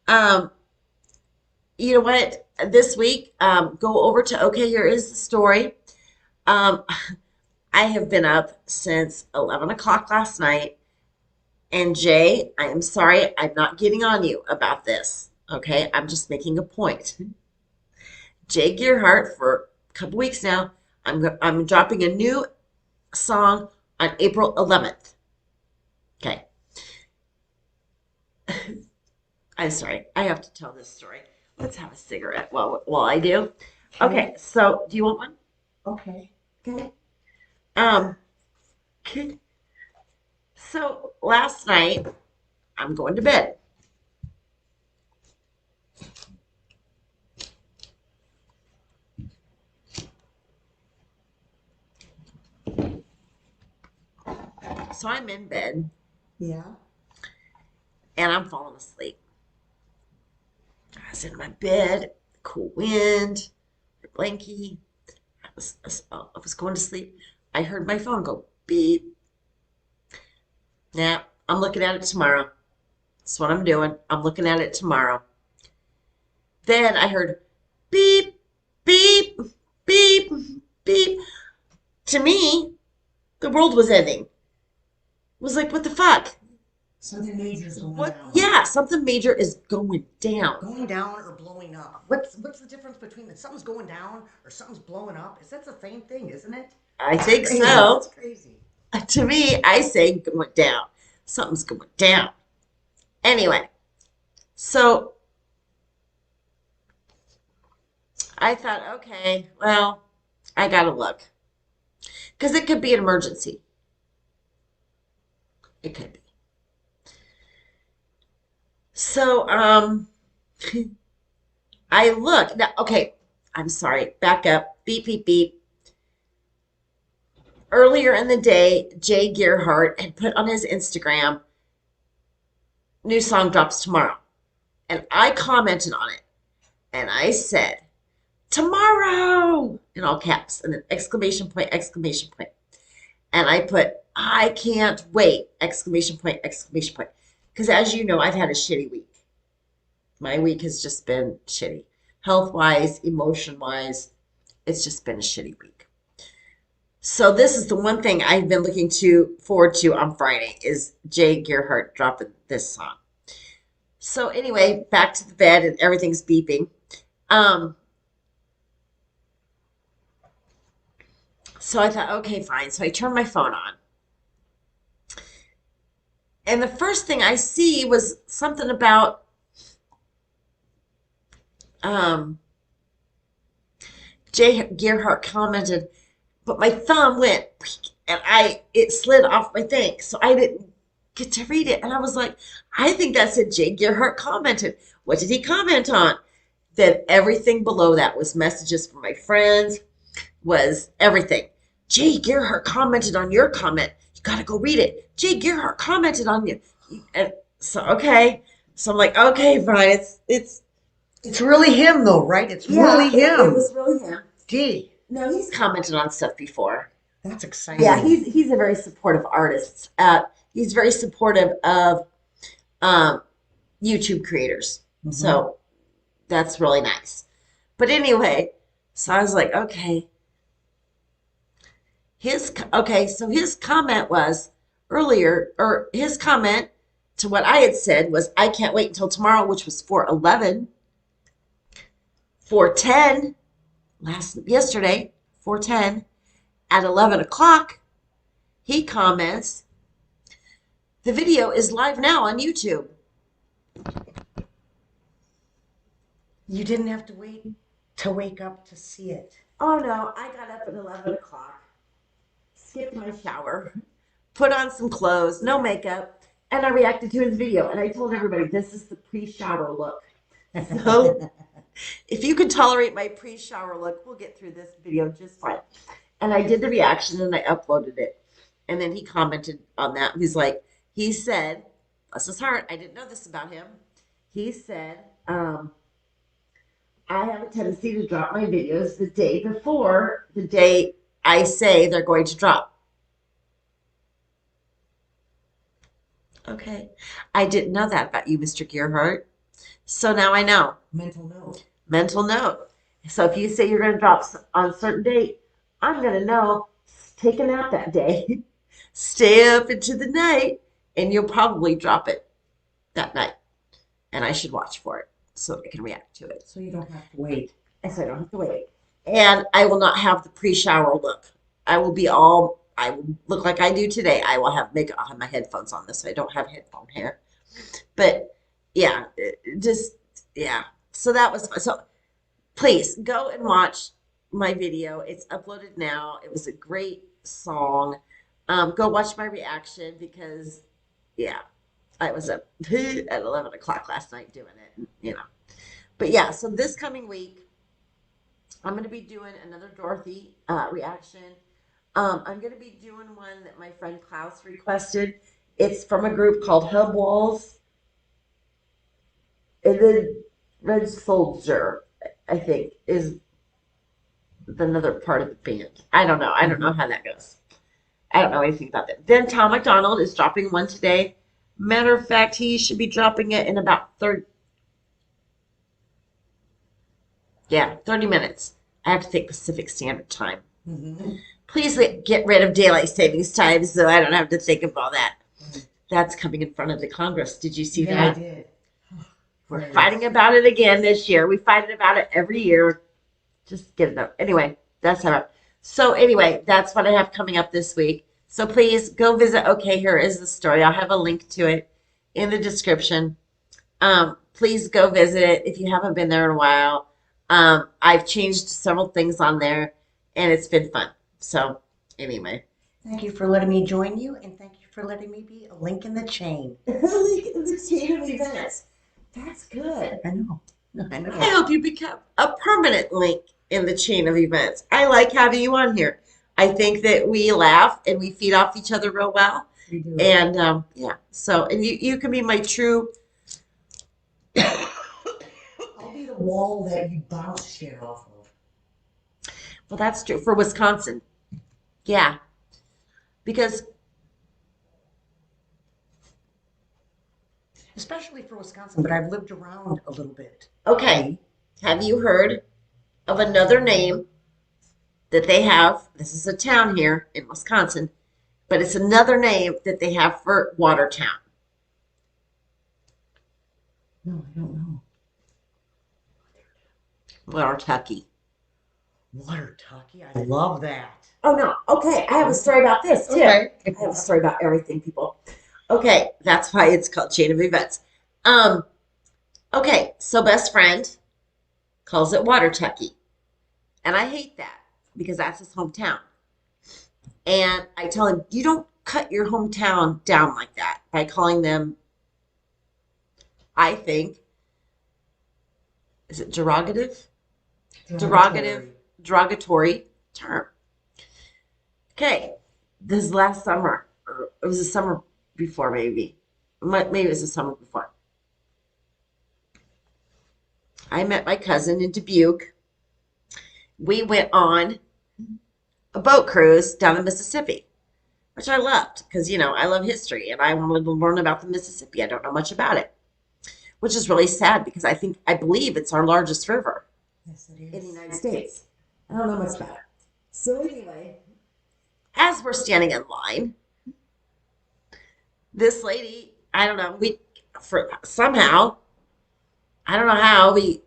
You know what? This week, go over to Okay, Here Is the Story. I have been up since 11 o'clock last night. And Jay, I am sorry, I'm not getting on you about this. Okay, I'm just making a point. Jay Gearhart, for a couple weeks now, I'm dropping a new song on April 11th. Okay. I'm sorry, I have to tell this story. Let's have a cigarette while I do. Okay, so do you want one? Okay. Okay. Um, okay. So last night I'm going to bed. So I'm in bed Yeah. and I'm falling asleep. I was in my bed, cool wind, the blankie. I was going to sleep. I heard my phone go beep. Now I'm looking at it tomorrow. That's what I'm doing. I'm looking at it tomorrow. Then I heard beep, beep, beep, beep. To me, the world was ending. It was like, what the fuck? Something major is going What? down. Yeah, something major is going down. Going down or blowing up. What's the difference between that? Something's going down or something's blowing up? Is that the same thing, isn't it? I think Crazy. so. That's crazy. To me, I say going down. Something's going down. Anyway, so I thought, okay, well, I gotta look. Because it could be an emergency. It could be. So, I look. Now, okay, I'm sorry. Back up. Beep, beep, beep. Earlier in the day, Jay Gearhart had put on his Instagram, new song drops tomorrow. And I commented on it. And I said, tomorrow, in all caps, and an exclamation point, exclamation point. And I put, I can't wait, exclamation point, exclamation point. Because as you know, I've had a shitty week. My week has just been shitty. Health wise, emotion wise, it's just been a shitty week. So this is the one thing I've been looking forward to on Friday is Jay Gearhart dropping this song. So anyway, back to the bed and everything's beeping. So I thought, okay, fine. So I turned my phone on. And the first thing I see was something about Jay Gearhart commented, but my thumb went and it slid off my thing. So I didn't get to read it. And I was like, I think that said Jay Gearhart commented. What did he comment on? Then everything below that was messages from my friends, was everything. Jay Gearhart commented on your comment. You got to go read it. Jay Gearhart commented on you. And so, okay. So I'm like, okay, fine. It's really him, though, right? It's really him. It was really him. Gee, No, he's commented on stuff before. that's exciting. Yeah, he's a very supportive artist. He's very supportive of YouTube creators. So that's really nice. But anyway, so I was like, okay. So his comment was earlier, or his comment to what I had said was, I can't wait until tomorrow, which was 4/11. 4/10, yesterday, 4/10, at 11 o'clock, he comments, the video is live now on YouTube. You didn't have to wait to wake up to see it. Oh no, I got up at 11 o'clock, skipped my shower, put on some clothes, no makeup, and I reacted to his video. And I told everybody, this is the pre-shower look. So if you can tolerate my pre-shower look, we'll get through this video just fine. And I did the reaction and I uploaded it. And then he commented on that. He said, bless his heart, I didn't know this about him. He said, I have a tendency to drop my videos the day before the day I say they're going to drop. Okay. I didn't know that about you, Mr. Gearhart. So now I know. Mental note. Mental note. So if you say you're going to drop on a certain date, I'm going to know. Take a nap that day. Stay up into the night, and you'll probably drop it that night. And I should watch for it so I can react to it. So you don't have to wait. And so I don't have to wait. And I will not have the pre-shower look. I will look like I do today. I will have makeup. I'll have my headphones on this, so I don't have headphone hair. But yeah, So that was fun. So please go and watch my video. It's uploaded now. It was a great song. Go watch my reaction because, yeah, I was up at 11 o'clock last night doing it, you know. But yeah, so this coming week, I'm going to be doing another Dorothy reaction. I'm going to be doing one that my friend Klaus requested. It's from a group called Hub Walls. And then Red Soldier, I think, is another part of the band. I don't know. I don't know how that goes. I don't know anything about that. Then Tom McDonald is dropping one today. Matter of fact, he should be dropping it in about 30 minutes. I have to think Pacific Standard Time. Mm-hmm. Please get rid of daylight savings time so I don't have to think of all that. That's coming in front of the Congress. Did you see Yeah, that? I did. We're fighting about it again this year. We fight about it every year. Just get it up. Anyway, that's how. So anyway, that's what I have coming up this week. So please go visit. Okay, here is the story. I'll have a link to it in the description. Please go visit it if you haven't been there in a while. I've changed several things on there, and it's been fun. So anyway, Thank you for letting me join you, and thank you for letting me be a link in the chain. link in the chain of events. That's good. I know. I know. I hope you become a permanent link in the chain of events. I like having you on here. I think that we laugh and we feed off each other real well. We do. And yeah, so and you can be my true. I'll be the wall that you bounce shit off of. Well, that's true for Wisconsin. Yeah, because Especially for Wisconsin, but I've lived around a little bit. okay, have you heard of another name that they have? This is a town here in Wisconsin, but it's another name that they have for Watertown. No, I don't know. Watertucky. Watertucky, I love that. Oh no. Okay, I have a story about this too. Okay. I have a story about everything, people. Okay, that's why it's called Chain of Events. Okay, so best friend calls it Watertucky. And I hate that because that's his hometown. And I tell him, you don't cut your hometown down like that by calling them, I think, is it derogative? Derogatory term. Okay, this last summer, or it was the summer before, maybe it was the summer before. I met my cousin in Dubuque. We went on a boat cruise down the Mississippi, which I loved because, I love history and I wanted to learn about the Mississippi. I don't know much about it, which is really sad because I believe it's our largest river. Yes, it In the is. United States. I don't know much about it. So anyway, as we're standing in line, this lady, I don't know, somehow, I don't know how we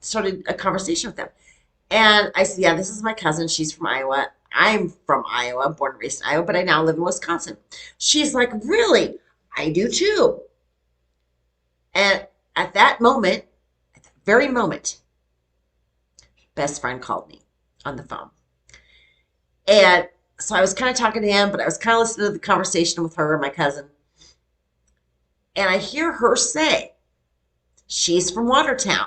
started a conversation with them. And I said, yeah, this is my cousin. She's from Iowa. I'm from Iowa, born and raised in Iowa, but I now live in Wisconsin. She's like, really? I do too. And at that very moment, best friend called me on the phone. And so I was kind of talking to him, but I was kind of listening to the conversation with her and my cousin. And I hear her say, she's from Watertown.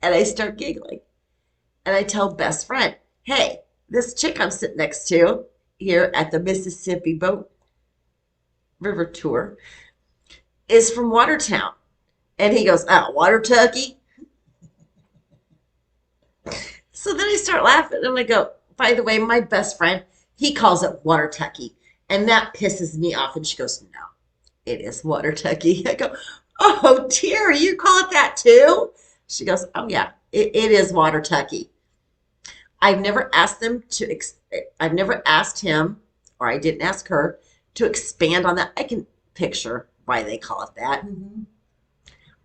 And I start giggling. And I tell best friend, hey, this chick I'm sitting next to here at the Mississippi Boat River Tour is from Watertown. And he goes, oh, Watertucky? So then I start laughing and I go, by the way, my best friend, he calls it Watertucky. And that pisses me off. And she goes, no, it is Watertucky. I go, oh dear, you call it that too? She goes, oh yeah, it is Watertucky. I've never asked I've never asked him, or I didn't ask her, to expand on that. I can picture why they call it that. Mm-hmm.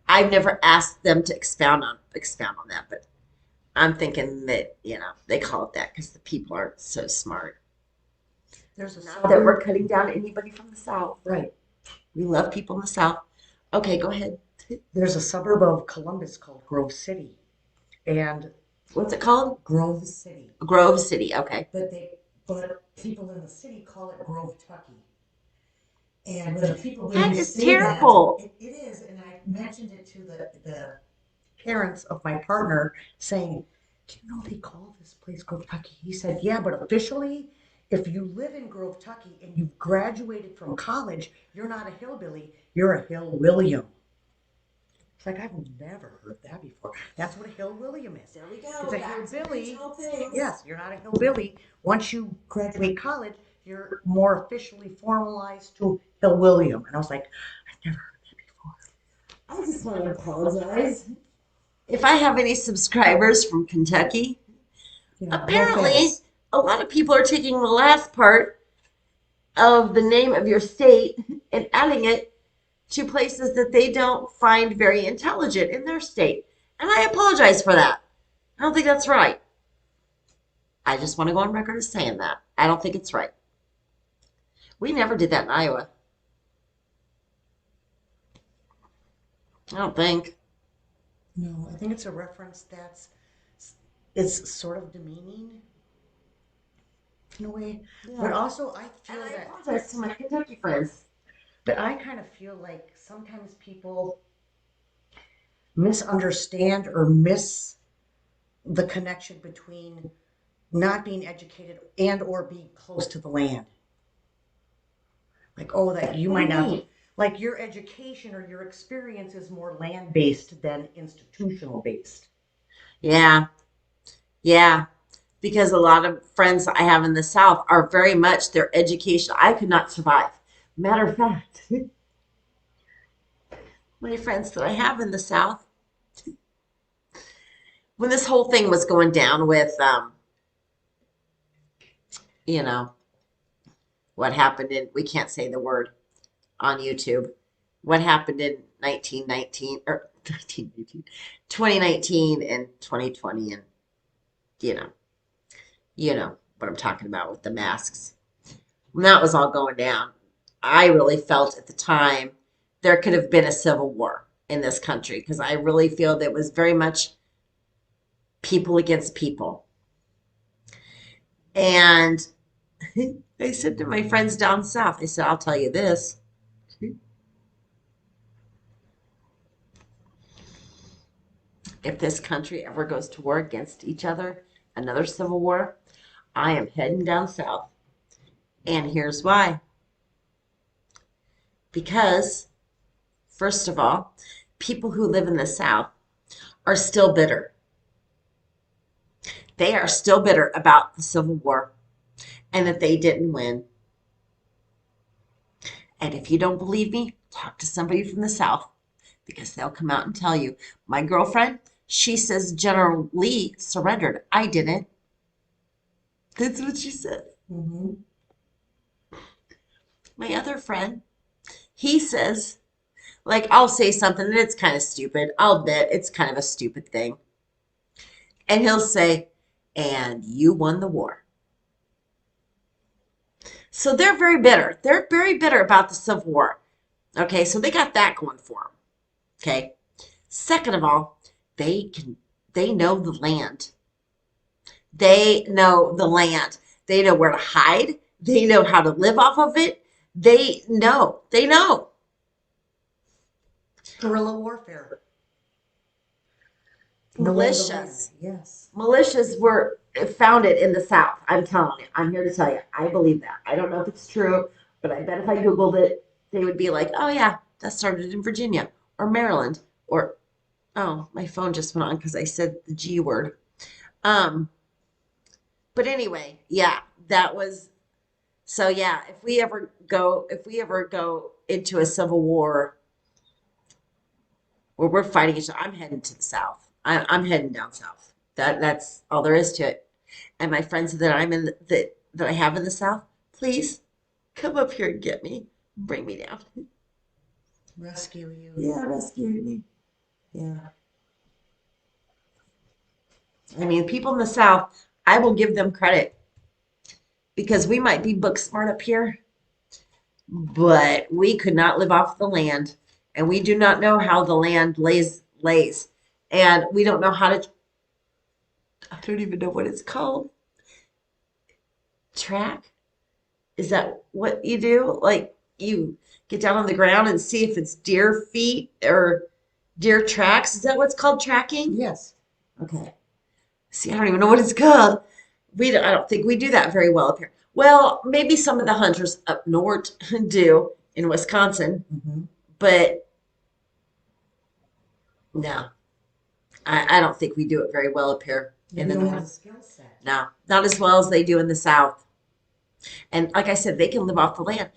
I've never asked them to expound on that, but I'm thinking that, they call it that because the people aren't so smart. There's a Not that we're cutting down anybody from the South. right. We love people in the South. Okay, go ahead. There's a suburb of Columbus called Grove City, and What's it called? Grove City. Grove City. Okay. But people in the city call it Grove Tucky. And when That you is say that, terrible. it is, and I mentioned it to the parents of my partner, saying, "Do you know they call this place Grove Tucky?" He said, "Yeah, but officially, if you live in Grove Tucky and you've graduated from college, you're not a hillbilly, you're a hill William." It's like, I've never heard that before. That's what a hill William is. There we go. It's a Back to hillbilly. retail things. Yes, you're not a hillbilly. Once you graduate college, you're more officially formalized to hill William. And I was like, I've never heard that before. I just want to apologize. If I have any subscribers from Kentucky, Yeah, no apparently offense. a lot of people are taking the last part of the name of your state and adding it to places that they don't find very intelligent in their state. And I apologize for that. I don't think that's right. I just want to go on record as saying that. I don't think it's right. We never did that in Iowa. I don't think. No, I think it's a reference that's it's sort of demeaning in a way. But Yeah. also I feel And I that apologize to my Kentucky friends. but I kind of feel like sometimes people misunderstand or miss the connection between not being educated and or being close to the land. Like, oh, that you What do might you not mean? like your education or your experience is more land based than institutional based. Yeah, yeah. Because a lot of friends I have in the South are very much their education. I could not survive. Matter of fact, my friends that I have in the South, when this whole thing was going down with, you know, what happened in, we can't say the word on YouTube, what happened in 1919 or 1919, 2019 and 2020, and you know, you know what I'm talking about with the masks. When that was all going down, I really felt at the time there could have been a civil war in this country because I really feel that it was very much people against people. And I said to my friends down south, I said, I'll tell you this. If this country ever goes to war against each other, another civil war, I am heading down south. And here's why. Because, first of all, people who live in the south are still bitter. They are still bitter about the Civil War and that they didn't win. And if you don't believe me, talk to somebody from the South because they'll come out and tell you. My girlfriend, she says General Lee surrendered. I didn't. That's what she said. Mm-hmm. My other friend, he says, like, I'll say something and it's kind of stupid. I'll admit it's kind of a stupid thing. And he'll say, and you won the war. So they're very bitter. They're very bitter about the Civil War. Okay, so they got that going for them. Okay. Second of all, they know the land. They know the land. They know where to hide. They know how to live off of it. They know. They know. Guerrilla warfare. Knowing the land. Militias. Yes. Militias were founded in the South. I'm telling you. I'm here to tell you. I believe that. I don't know if it's true, but I bet if I Googled it, they would be like, oh, yeah, that started in Virginia or Maryland or, oh, my phone just went on because I said the G word. Um, but anyway, yeah, that was so yeah, if we ever go into a civil war where we're fighting each other, I'm heading to the South. I'm heading down south. That's all there is to it. And my friends that I'm in that I have in the South, please come up here and get me. Bring me down. Rescue you. Yeah, rescue me. Yeah. I mean, people in the South, I will give them credit because we might be book smart up here, but we could not live off the land. and we do not know how the land lays, and we don't know how to. I don't even know what it's called. Track? Is that what you do? Like you get down on the ground and see if it's deer feet or deer tracks? Is that what's called tracking? Yes. Okay. See, I don't even know what it's called. I don't think we do that very well up here. Well, maybe some of the hunters up north do in Wisconsin, Hmm. but no, I don't think we do it very well up here in We the don't have the north. skill set. No, not as well as they do in the south. And like I said, they can live off the land.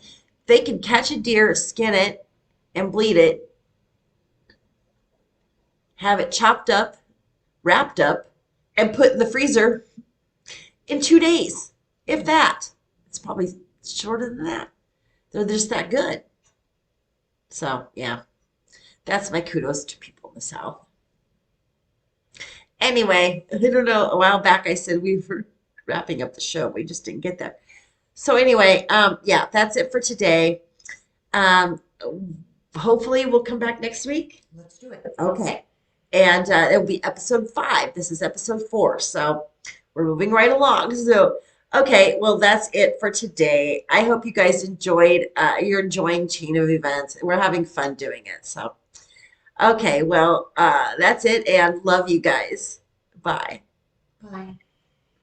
They can catch a deer, skin it, and bleed it, have it chopped up, wrapped up, and put in the freezer in 2 days, if that. It's probably shorter than that. They're just that good. So, yeah, that's my kudos to people in the South. Anyway, I don't know. A while back, I said we were wrapping up the show. We just didn't get there. So, anyway, yeah, that's it for today. Um, Hopefully, we'll come back next week. Let's do it. Okay. And it'll be episode 5. This is episode 4. So we're moving right along. So, okay. Well, that's it for today. I hope you guys enjoyed. You're enjoying Chain of Events. We're having fun doing it. So, okay. Well, that's it. And love you guys. Bye. Bye.